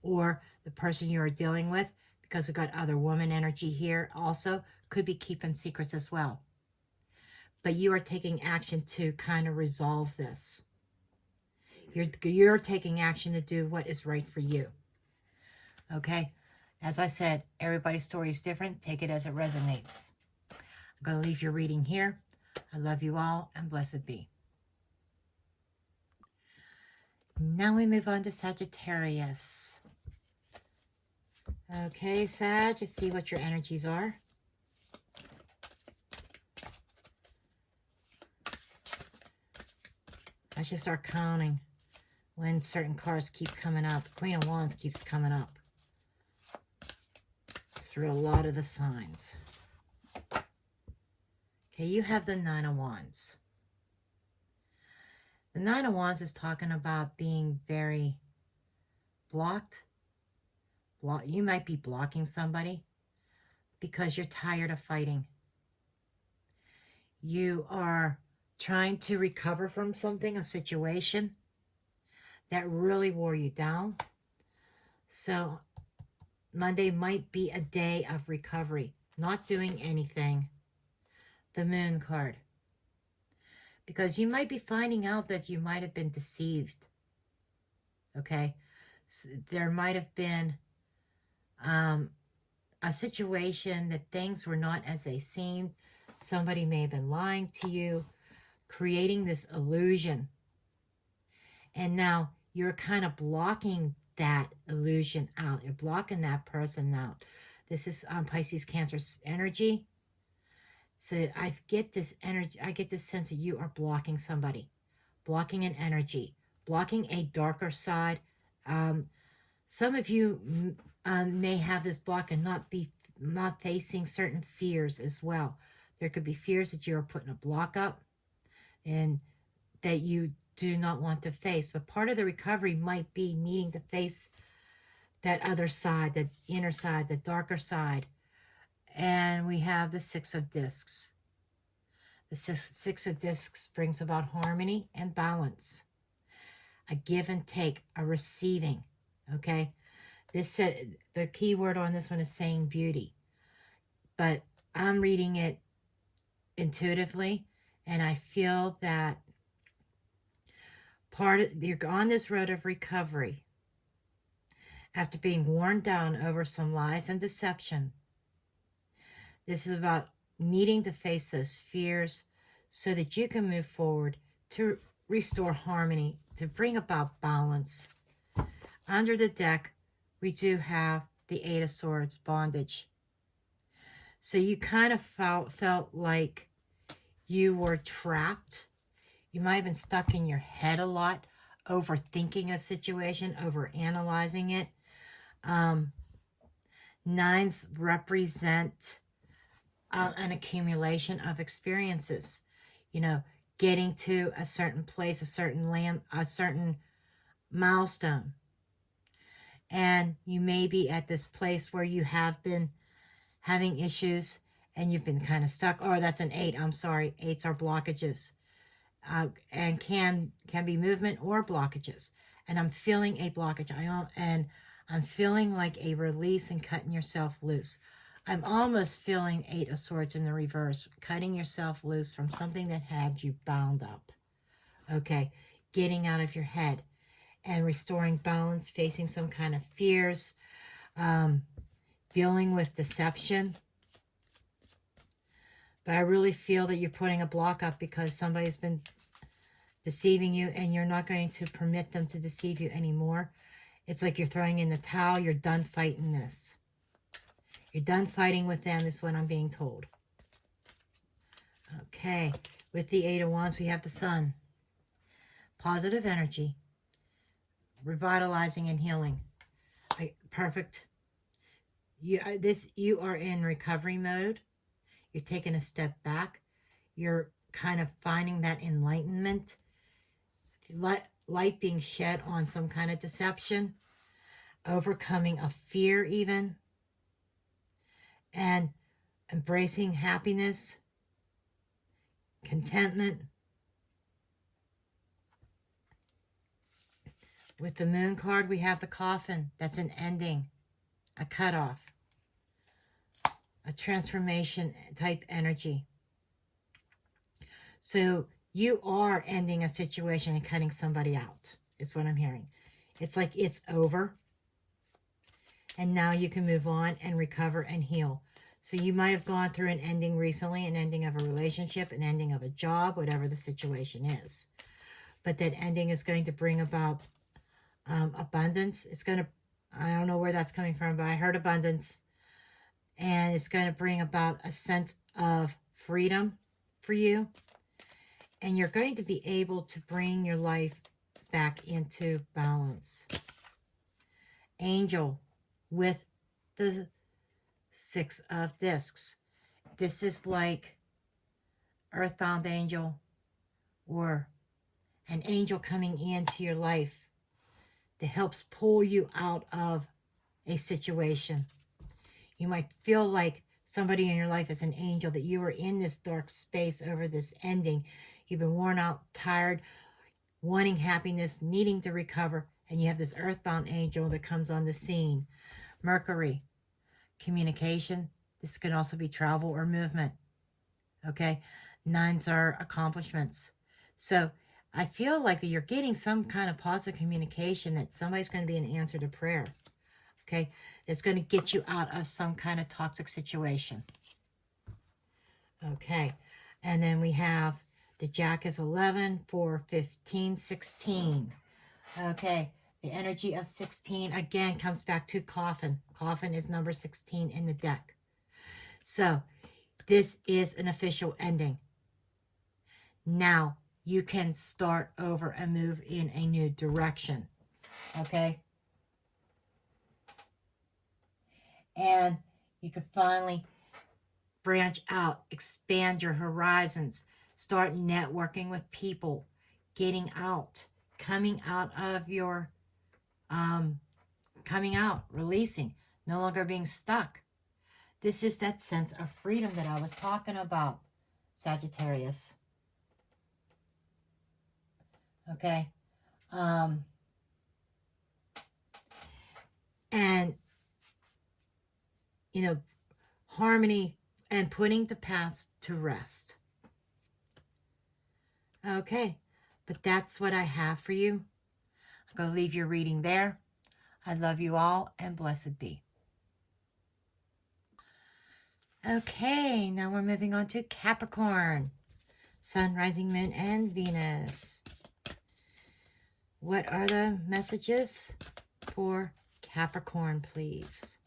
or the person you are dealing with, because we've got other woman energy here also, could be keeping secrets as well. But you are taking action to kind of resolve this. You're taking action to do what is right for you. Okay? As I said, everybody's story is different. Take it as it resonates. I'm going to leave your reading here. I love you all, and blessed be. Now we move on to Sagittarius. Okay, Sag, let's see what your energies are. I should start counting when certain cards keep coming up. Queen of Wands keeps coming up through a lot of the signs. Okay, you have the Nine of Wands. The Nine of Wands is talking about being very blocked. You might be blocking somebody because you're tired of fighting. You are trying to recover from something, a situation that really wore you down. So Monday might be a day of recovery, not doing anything. The Moon card. because you might be finding out that you might have been deceived. Okay, so there might have been a situation that things were not as they seemed. Somebody may have been lying to you, creating this illusion. And now you're kind of blocking that illusion out. You're blocking that person out. This is Pisces Cancer energy. So I get this energy, I get this sense that you are blocking somebody, blocking an energy, blocking a darker side. Some of you may have this block and not facing certain fears as well. There could be fears that you're putting a block up and that you do not want to face. But part of the recovery might be needing to face that other side, the inner side, the darker side. And we have the Six of Discs. The Six of Discs brings about harmony and balance, a give and take, a receiving. Okay, the key word on this one is saying beauty, but I'm reading it intuitively, and I feel that you're on this road of recovery after being worn down over some lies and deception. This is about needing to face those fears so that you can move forward to restore harmony, to bring about balance. Under the deck, we do have the Eight of Swords, bondage. So you kind of felt like you were trapped. You might have been stuck in your head a lot, overthinking a situation, overanalyzing it. Nines represent an accumulation of experiences. You know, getting to a certain place, a certain land, a certain milestone. And you may be at this place where you have been having issues and you've been kind of stuck. Oh, that's an 8. I'm sorry. 8s are blockages. And can be movement or blockages. And I'm feeling a blockage. And I'm feeling like a release and cutting yourself loose. I'm almost feeling 8 of Swords in the reverse, cutting yourself loose from something that had you bound up. Okay, getting out of your head and restoring balance, facing some kind of fears, dealing with deception. But I really feel that you're putting a block up because somebody's been deceiving you and you're not going to permit them to deceive you anymore. It's like you're throwing in the towel. You're done fighting this. You're done fighting with them is what I'm being told. Okay. With the Eight of Wands, we have the Sun. Positive energy. Revitalizing and healing. Perfect. You are in recovery mode. You're taking a step back. You're kind of finding that enlightenment. Light being shed on some kind of deception. Overcoming a fear even. And embracing happiness. Contentment. With the Moon card, we have the Coffin. That's an ending. A cutoff. A transformation type energy. So you are ending a situation and cutting somebody out. Is what I'm hearing. It's like it's over. And now you can move on and recover and heal. So you might have gone through an ending recently, an ending of a relationship, an ending of a job, whatever the situation is. But that ending is going to bring about abundance. It's going to, I don't know where that's coming from, but I heard abundance. And it's going to bring about a sense of freedom for you. And you're going to be able to bring your life back into balance. Angel with the Six of Discs. This is like earthbound angel or an angel coming into your life that helps pull you out of a situation. You might feel like somebody in your life is an angel, that you were in this dark space over this ending. You've been worn out, tired, wanting happiness, needing to recover, and you have this earthbound angel that comes on the scene. Mercury, communication. This can also be travel or movement. Okay, 9s are accomplishments. So I feel like that you're getting some kind of positive communication that somebody's going to be an answer to prayer. Okay. It's going to get you out of some kind of toxic situation. Okay. And then we have the Jack is 11, 4, 15, 16. Okay. The energy of 16 again comes back to coffin. Coffin is number 16 in the deck. So this is an official ending. Now you can start over and move in a new direction. Okay. And you can finally branch out, expand your horizons, start networking with people, getting out, coming out of your, coming out, releasing, no longer being stuck. This is that sense of freedom that I was talking about, Sagittarius. Okay. And, you know, harmony and putting the past to rest. Okay. But that's what I have for you. I'm going to leave your reading there. I love you all and blessed be. Okay, now we're moving on to Capricorn. Sun, rising moon, and Venus. What are the messages for Capricorn, please?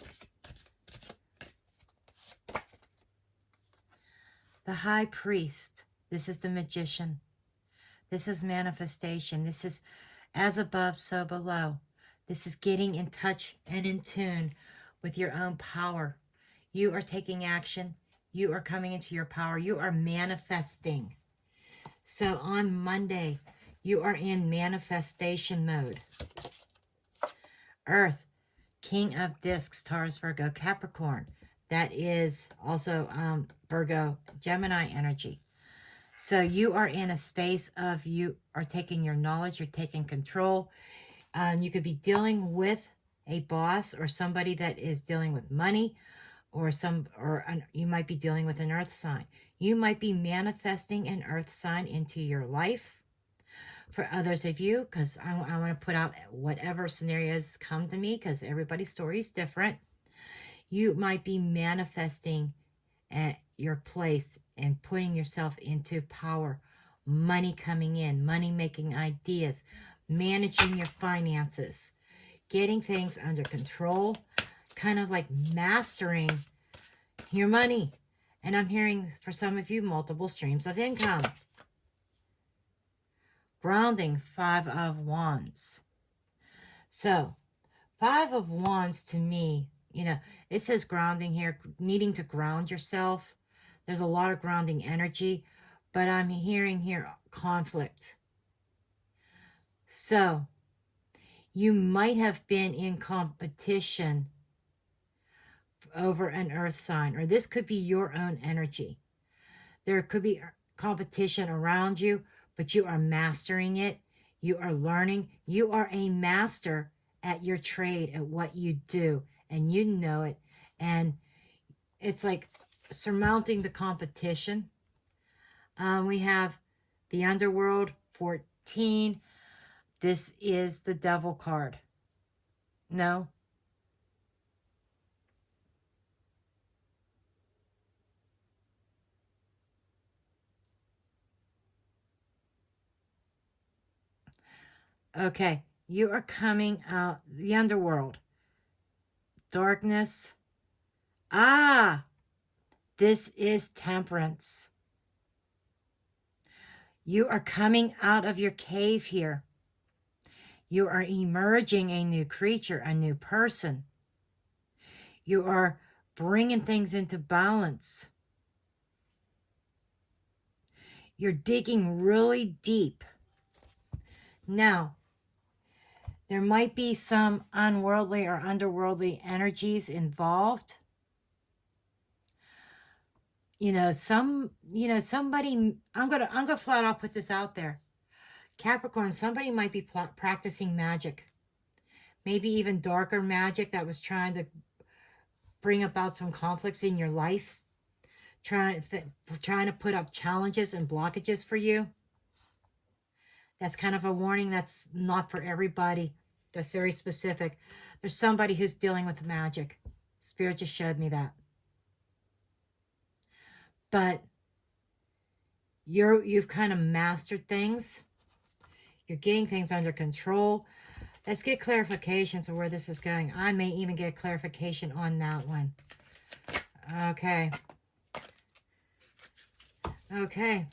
The High Priest. This is the Magician. This is manifestation. This is as above, so below. This is getting in touch and in tune with your own power. You are taking action. You are coming into your power. You are manifesting. So on Monday, you are in manifestation mode. Earth, King of Discs, Taurus, Virgo, Capricorn. That is also Virgo, Gemini energy. So you are in a space of you are taking your knowledge, you're taking control. You could be dealing with a boss or somebody that is dealing with money, or you might be dealing with an earth sign. You might be manifesting an earth sign into your life. For others of you, because I want to put out whatever scenarios come to me, because everybody's story is different. You might be manifesting at your place and putting yourself into power, money coming in, money making ideas, managing your finances, getting things under control, kind of like mastering your money. And I'm hearing for some of you multiple streams of income. Grounding, 5 of Wands. So 5 of Wands to me, it says grounding here, needing to ground yourself. There's a lot of grounding energy, but I'm hearing here conflict. So you might have been in competition over an earth sign, or this could be your own energy. There could be competition around you, but you are mastering it. You are learning. You are a master at your trade, at what you do, and you know it. And it's like surmounting the competition. We have the underworld, 14. This is the devil card. No. Okay, you are coming out, the underworld. Darkness. This is Temperance. You are coming out of your cave here. You are emerging a new creature, a new person. You are bringing things into balance. You're digging really deep. Now, there might be some unworldly or underworldly energies involved. Somebody, I'm gonna flat out put this out there. Capricorn, somebody might be practicing magic. Maybe even darker magic that was trying to bring about some conflicts in your life. Trying to put up challenges and blockages for you. That's kind of a warning. That's not for everybody. That's very specific. There's somebody who's dealing with magic. Spirit just showed me that. But you've kind of mastered things. You're getting things under control. Let's get clarifications of where this is going. I may even get clarification on that one. Okay. Okay.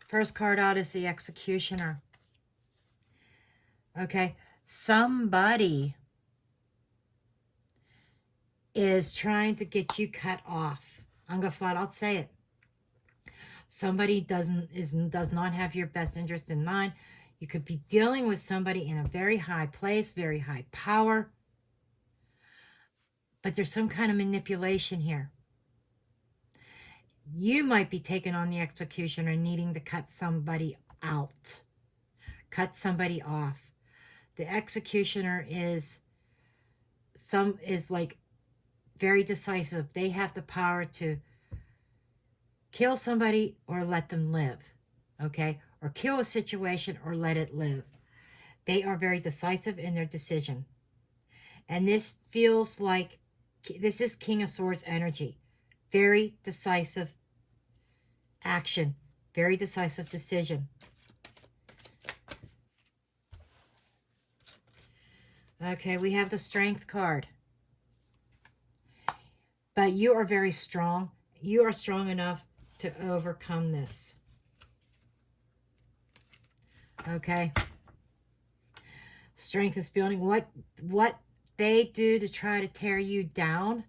First card out is the Executioner. Okay. Somebody is trying to get you cut off. I'm going to flat out say it. Somebody does not have your best interest in mind. You could be dealing with somebody in a very high place, very high power. But there's some kind of manipulation here. You might be taking on the Executioner, needing to cut somebody out. Cut somebody off. The Executioner is like very decisive. They have the power to kill somebody or let them live, okay? Or kill a situation or let it live. They are very decisive in their decision. And this feels like, this is King of Swords energy. Very decisive action. Very decisive decision. Okay, we have the Strength card. But you are very strong. You are strong enough to overcome this. Okay. Strength is building. What they do to try to tear you down,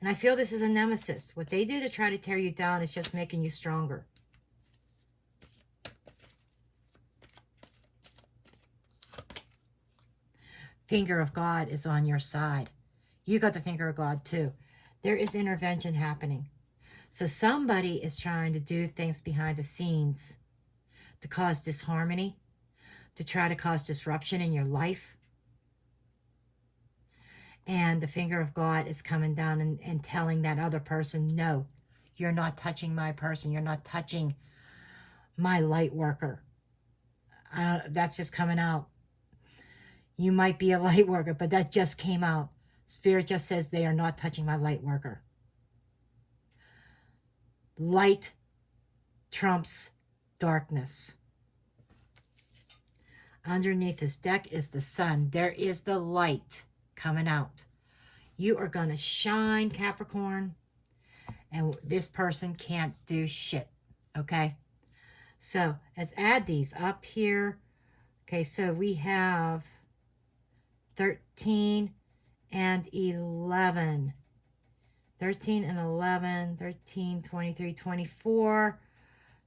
and I feel this is a nemesis. What they do to try to tear you down is just making you stronger. Finger of God is on your side. You got the finger of God too. There is intervention happening. So somebody is trying to do things behind the scenes to cause disharmony, to try to cause disruption in your life. And the finger of God is coming down and telling that other person, no, you're not touching my person. You're not touching my light worker. That's just coming out. You might be a light worker, but that just came out. Spirit just says they are not touching my light worker. Light trumps darkness. Underneath this deck is the sun. There is the light coming out. You are going to shine, Capricorn, and this person can't do shit, okay? So let's add these up here. Okay, so we have 13 and 11. 13 and 11, 13, 23, 24,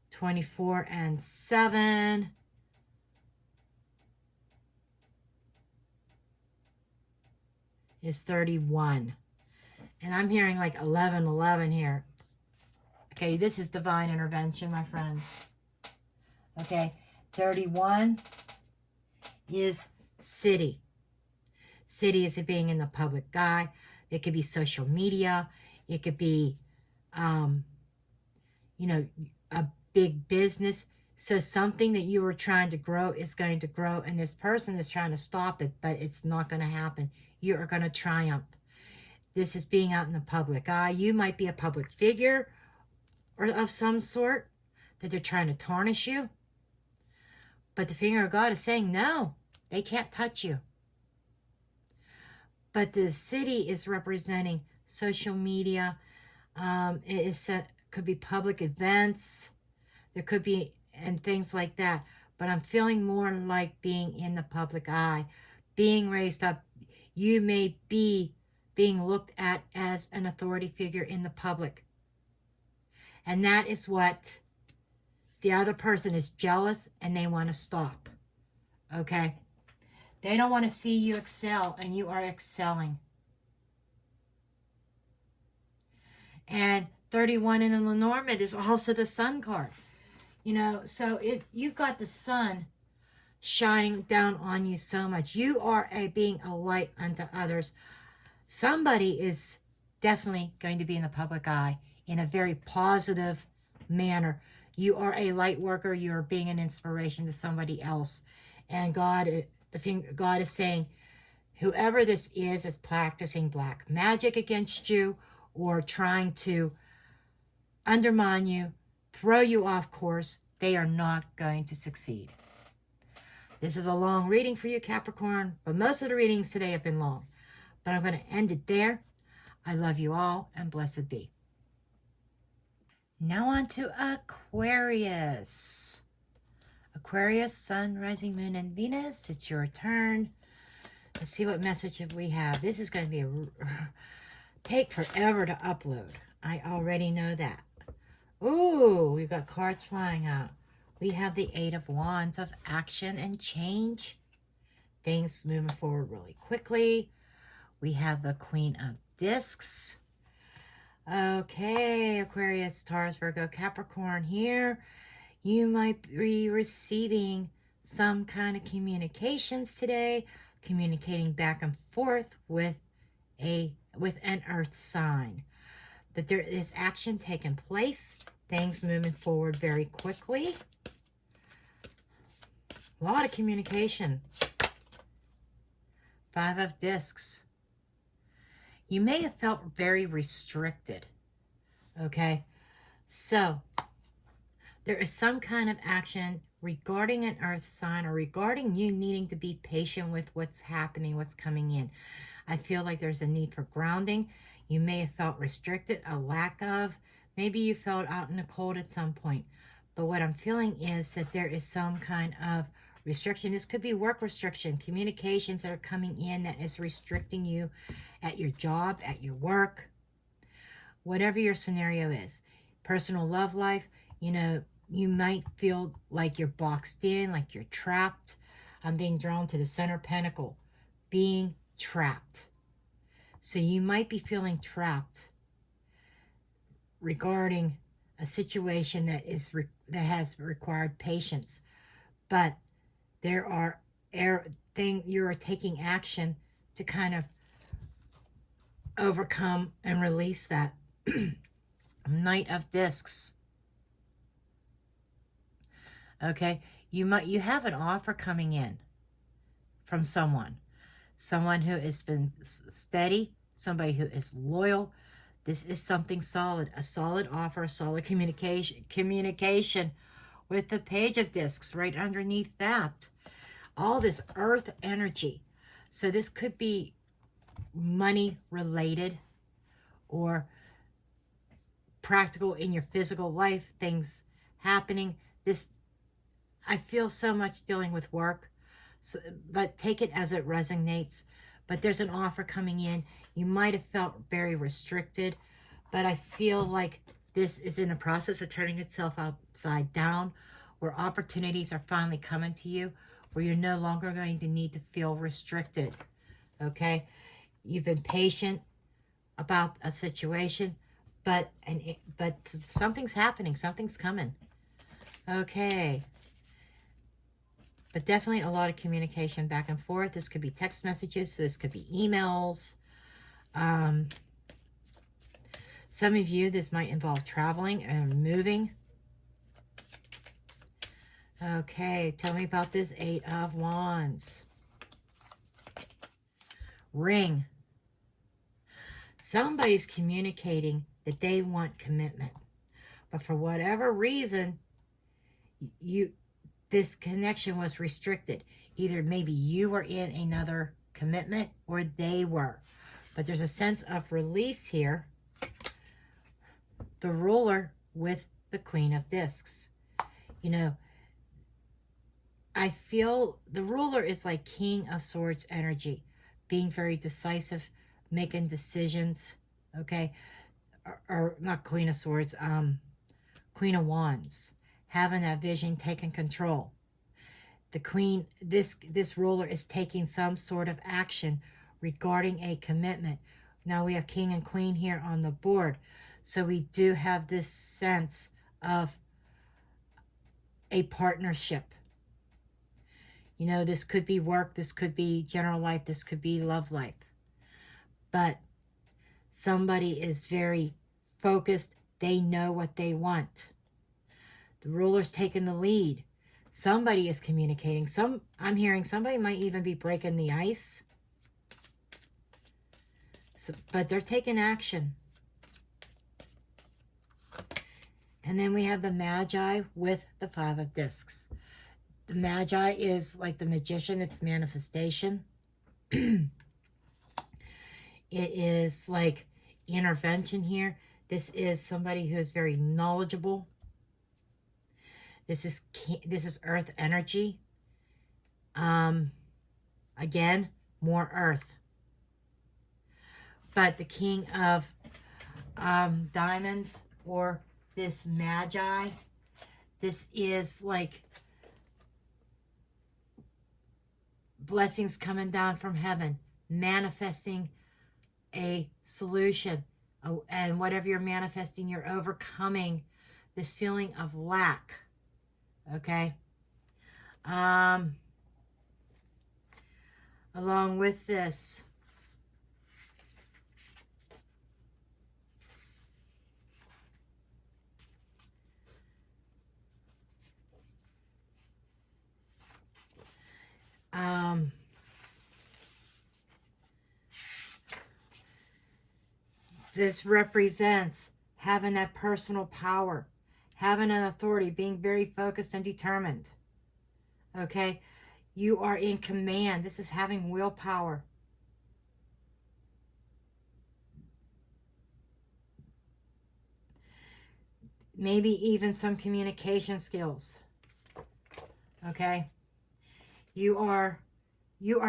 24 and 7. Is 31. And I'm hearing like 11, 11 here. Okay, this is divine intervention, my friends. Okay, 31 is city. City is being in the public eye. It could be social media. It could be, you know, a big business. So something that you were trying to grow is going to grow, and this person is trying to stop it, but it's not going to happen. You are going to triumph. This is being out in the public eye. You might be a public figure or of some sort that they're trying to tarnish you. But the finger of God is saying, no, they can't touch you. But the city is representing social media. Could be public events. There could be, and things like that. But I'm feeling more like being in the public eye, being raised up. You may be being looked at as an authority figure in the public. And that is what the other person is jealous, and they want to stop. Okay? They don't want to see you excel, and you are excelling. And 31 in the Lenormand is also the sun card. You know, so you've got the sun shining down on you so much. You are being a light unto others. Somebody is definitely going to be in the public eye in a very positive manner. You are a light worker. You are being an inspiration to somebody else. And God is saying, whoever this is practicing black magic against you or trying to undermine you, throw you off course, they are not going to succeed. This is a long reading for you, Capricorn, but most of the readings today have been long. But I'm going to end it there. I love you all, and blessed be. Now on to Aquarius. Aquarius, Sun, Rising, Moon, and Venus. It's your turn. Let's see what message we have. This is going to be take forever to upload. I already know that. Ooh, we've got cards flying out. We have the Eight of Wands of action and change. Things moving forward really quickly. We have the Queen of Discs. Okay, Aquarius, Taurus, Virgo, Capricorn here. You might be receiving some kind of communications today, communicating back and forth with an earth sign. That there is action taking place, things moving forward very quickly. A lot of communication. Five of Discs. You may have felt very restricted. Okay, so there is some kind of action regarding an earth sign or regarding you needing to be patient with what's happening, what's coming in. I feel like there's a need for grounding. You may have felt restricted, a lack of. Maybe you felt out in the cold at some point. But what I'm feeling is that there is some kind of restriction. This could be work restriction, communications that are coming in that is restricting you at your job, at your work, whatever your scenario is. Personal love life, you know, you might feel like you're boxed in, like you're trapped. I'm being drawn to the center pentacle, being trapped. So you might be feeling trapped regarding a situation that has required patience, but there are you are taking action to kind of overcome and release that. Knight of Discs. Okay, you have an offer coming in from someone who has been steady, somebody who is loyal. This is something solid, a solid offer, a solid communication with the Page of Discs right underneath that. All this earth energy. So this could be money related or practical in your physical life, things happening. I feel so much dealing with work, but take it as it resonates. But there's an offer coming in. You might have felt very restricted, but I feel like this is in the process of turning itself upside down, where opportunities are finally coming to you, where you're no longer going to need to feel restricted. Okay? You've been patient about a situation, but something's happening, something's coming. Okay. But definitely a lot of communication back and forth. This could be text messages, so this could be emails. Some of you, this might involve traveling and moving. Okay, tell me about this Eight of Wands. Ring. Somebody's communicating that they want commitment. But for whatever reason, this connection was restricted. Either maybe you were in another commitment or they were. But there's a sense of release here. The Ruler with the Queen of Discs. You know, I feel the Ruler is like King of Swords energy. Being very decisive, making decisions, okay? Or not Queen of Swords, Queen of Wands. Having that vision, taking control. The Queen, this Ruler is taking some sort of action regarding a commitment. Now we have King and Queen here on the board. So we do have this sense of a partnership. You know, this could be work, this could be general life, this could be love life. But somebody is very focused. They know what they want. The ruler's taking the lead. Somebody is communicating. I'm hearing somebody might even be breaking the ice. So, but they're taking action. And then we have the Magi with the Five of Discs. The Magi is like the magician. It's manifestation. It is like intervention here. This is somebody who is very knowledgeable. This is earth energy. Again, more earth. But the King of Diamonds, or this Magi, this is like blessings coming down from heaven, manifesting a solution. And whatever you're manifesting, you're overcoming this feeling of lack. Okay? Along with this, this represents having that personal power, having an authority, being very focused and determined. Okay? You are in command. This is having willpower. Maybe even some communication skills. Okay? You are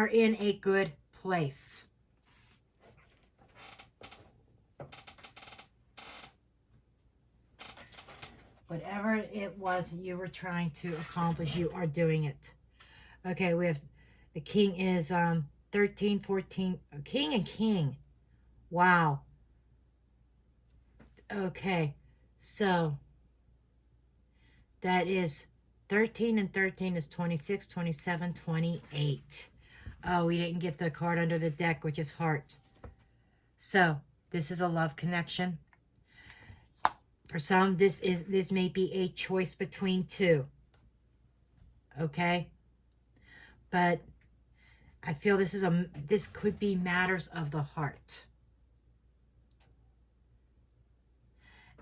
in a good place. Whatever it was you were trying to accomplish, you are doing it. Okay, we have the King is 13, 14, King and King. Wow. Okay, so that is 13 and 13 is 26, 27, 28. Oh, we didn't get the card under the deck, which is heart. So this is a love connection. For some, this may be a choice between two. Okay? But I feel this could be matters of the heart.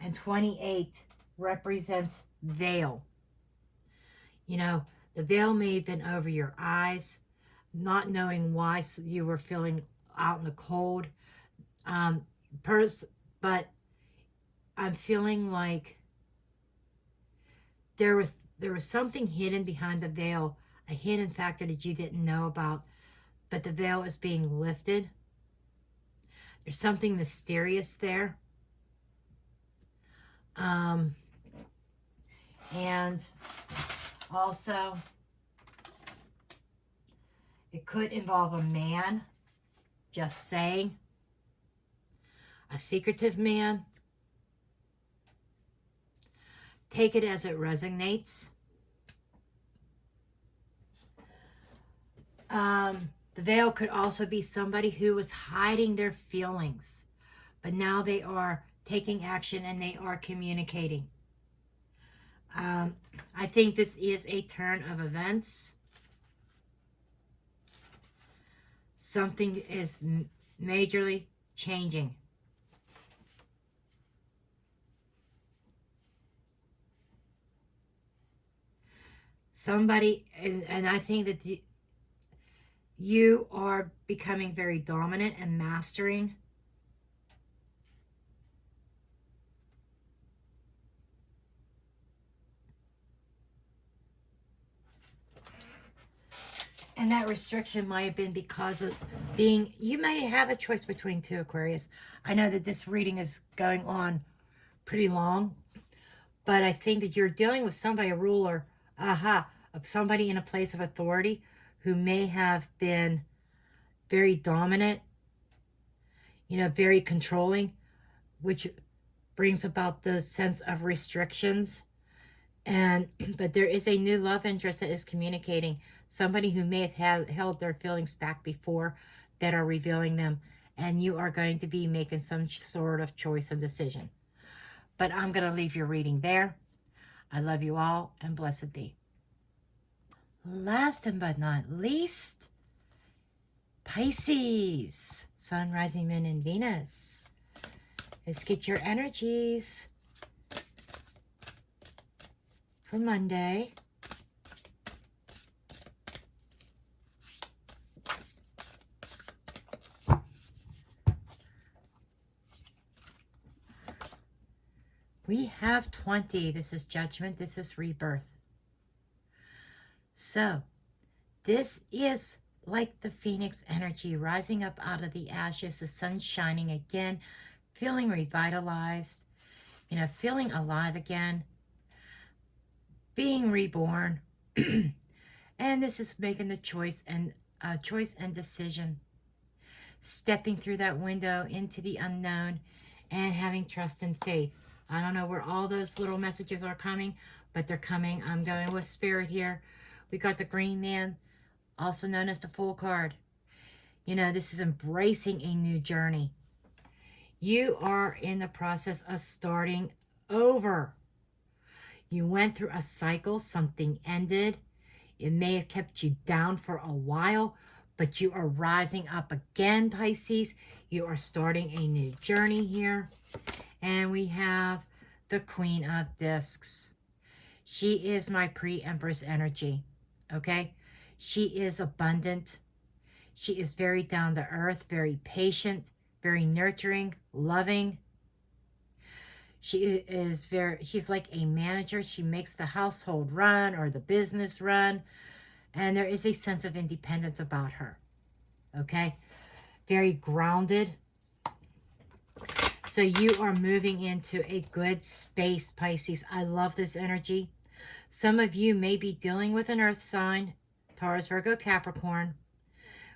And 28 represents veil. You know, the veil may have been over your eyes, not knowing why you were feeling out in the cold. But I'm feeling like there was something hidden behind the veil, a hidden factor that you didn't know about, but the veil is being lifted. There's something mysterious there. And also, it could involve a man, just saying, a secretive man. Take it as it resonates. The veil could also be somebody who was hiding their feelings, but now they are taking action and they are communicating. I think this is a turn of events. Something is majorly changing. Somebody, and I think that you are becoming very dominant and mastering. And that restriction might have been because of being, you may have a choice between two, Aquarius. I know that this reading is going on pretty long, but I think that you're dealing with somebody, a ruler, of somebody in a place of authority who may have been very dominant, you know, very controlling, which brings about the sense of restrictions. But there is a new love interest that is communicating. Somebody who may have held their feelings back before that are revealing them. And you are going to be making some sort of choice and decision. But I'm going to leave your reading there. I love you all, and blessed be. Last but not least, Pisces, Sun, Rising, Moon, and Venus. Let's get your energies for Monday. We have 20. This is judgment. This is rebirth. So, this is like the phoenix energy rising up out of the ashes, the sun shining again, feeling revitalized, feeling alive again, being reborn. And this is making the choice and decision, stepping through that window into the unknown and having trust and faith. I don't know where all those little messages are coming, but they're coming. I'm going with spirit here. We got the Green Man, also known as the Fool card. This is embracing a new journey. You are in the process of starting over. You went through a cycle, something ended. It may have kept you down for a while, but you are rising up again, Pisces. You are starting a new journey here. And we have the Queen of Discs. She is my pre-Empress energy, okay? She is abundant. She is very down to earth, very patient, very nurturing, loving. She's like a manager. She makes the household run or the business run. And there is a sense of independence about her, okay? Very grounded. So you are moving into a good space, Pisces. I love this energy. Some of you may be dealing with an earth sign, Taurus, Virgo, Capricorn.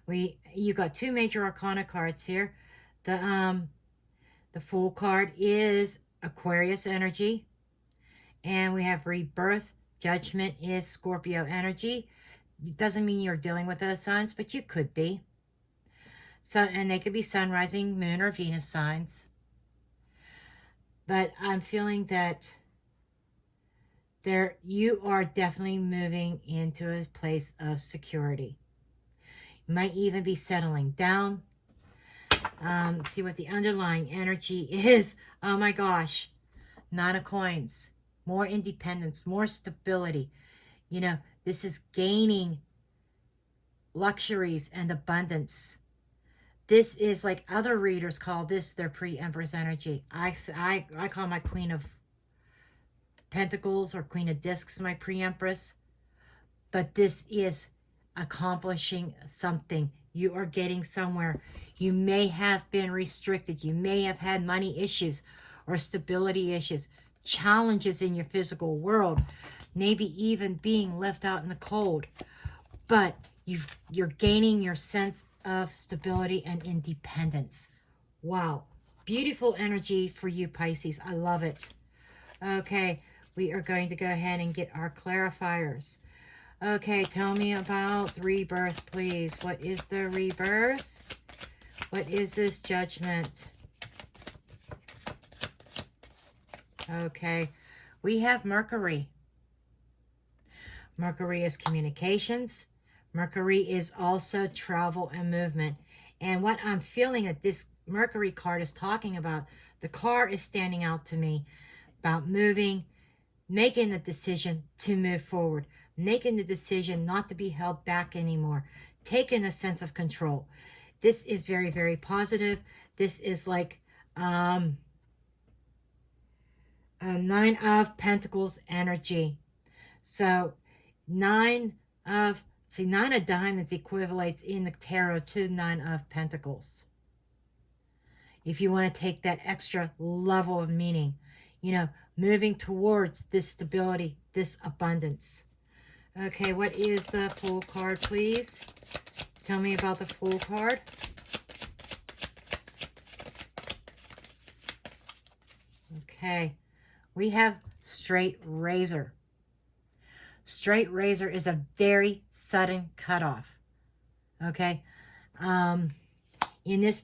You got two major arcana cards here. The Fool card is Aquarius energy. And we have rebirth. Judgment is Scorpio energy. It doesn't mean you're dealing with those signs, but you could be. And they could be sun, rising, moon, or Venus signs. But I'm feeling that you are definitely moving into a place of security. You might even be settling down. See what the underlying energy is. Oh my gosh. Nine of Coins. More independence, more stability. This is gaining luxuries and abundance. This is like other readers call this their pre-Empress energy. I call my Queen of Pentacles or Queen of Discs my pre-Empress. But this is accomplishing something. You are getting somewhere. You may have been restricted. You may have had money issues or stability issues, challenges in your physical world, maybe even being left out in the cold. But you're gaining your sense of stability and independence. Wow. Beautiful energy for you, Pisces. I love it. Okay, we are going to go ahead and get our clarifiers. Okay, tell me about the rebirth, please. What is the rebirth? What is this judgment? Okay, we have Mercury. Mercury is communications. Mercury is also travel and movement. And what I'm feeling that this Mercury card is talking about, the car is standing out to me about moving, making the decision to move forward, making the decision not to be held back anymore, taking a sense of control. This is very, very positive. This is like a Nine of Pentacles energy. So Nine of Diamonds equivalates in the tarot to Nine of Pentacles. If you want to take that extra level of meaning, moving towards this stability, this abundance. Okay, what is the Fool card, please? Tell me about the Fool card. Okay, we have Straight Razor. Straight Razor is a very sudden cutoff. Okay, in this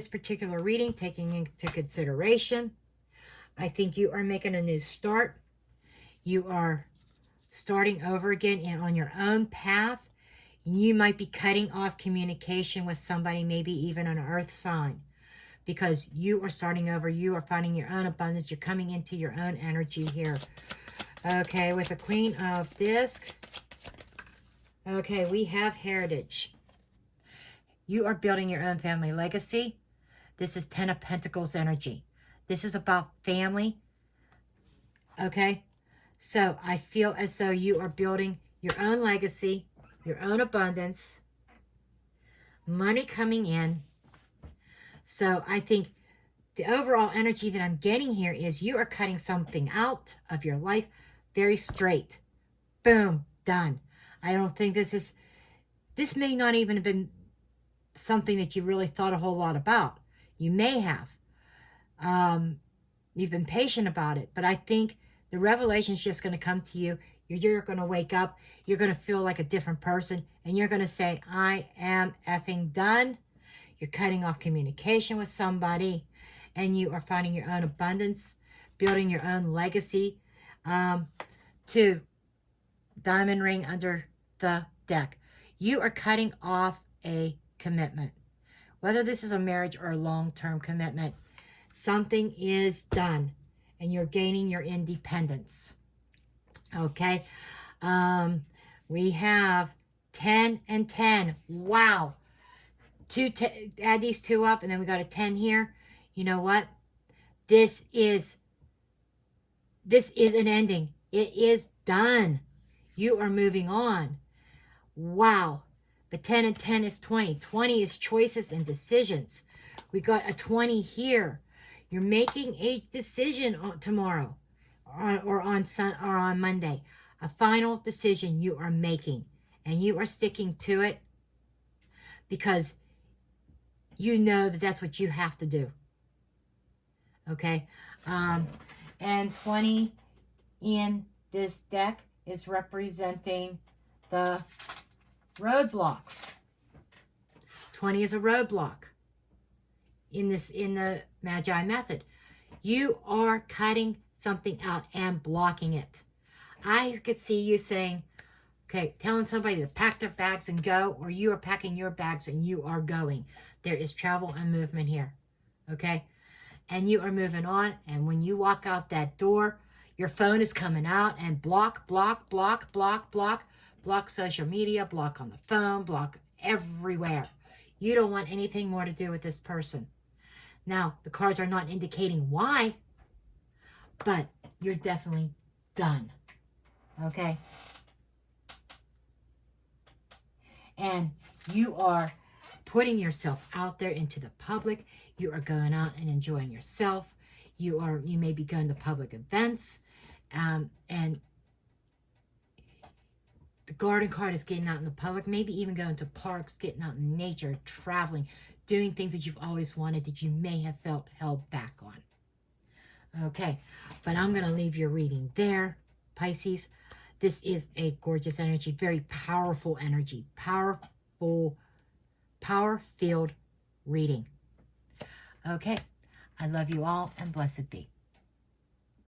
particular reading, taking into consideration, I think you are making a new start. You are starting over again and on your own path. You might be cutting off communication with somebody, maybe even an earth sign, because you are starting over. You are finding your own abundance. You're coming into your own energy here. Okay, with the Queen of Discs. Okay, we have heritage. You are building your own family legacy. This is Ten of Pentacles energy. This is about family. Okay, so I feel as though you are building your own legacy, your own abundance, money coming in. So I think the overall energy that I'm getting here is you are cutting something out of your life very straight. Boom, done. I don't think this may not even have been something that you really thought a whole lot about. You may have. You've been patient about it, but I think the revelation is just going to come to you. You're going to wake up. You're going to feel like a different person, and you're going to say, I am effing done. You're cutting off communication with somebody, and you are finding your own abundance, building your own legacy. To diamond ring under the deck. You are cutting off a commitment. Whether this is a marriage or a long-term commitment, something is done, and you're gaining your independence. Okay. We have 10 and 10. Wow. Add these two up, and then we got a 10 here. You know what? This is an ending. It is done. You are moving on. Wow. But 10 and 10 is 20. 20 is choices and decisions. We got a 20 here. You're making a decision tomorrow or on Monday. A final decision you are making. And you are sticking to it because you know that that's what you have to do. Okay? And 20 in this deck is representing the roadblocks. 20 is a roadblock in the Magi method. You are cutting something out and blocking it. I could see you saying, okay, telling somebody to pack their bags and go, or you are packing your bags and you are going. There is travel and movement here. Okay? And you are moving on, and when you walk out that door, your phone is coming out and block social media, block on the phone, block everywhere. You don't want anything more to do with this person. Now, the cards are not indicating why, but you're definitely done. Okay? And you are putting yourself out there into the public. You are going out and enjoying yourself. You may be going to public events. And the garden card is getting out in the public, maybe even going to parks, getting out in nature, traveling, doing things that you've always wanted that you may have felt held back on. Okay, but I'm going to leave your reading there, Pisces. This is a gorgeous energy, very powerful energy, power-filled reading. Okay, I love you all, and blessed be.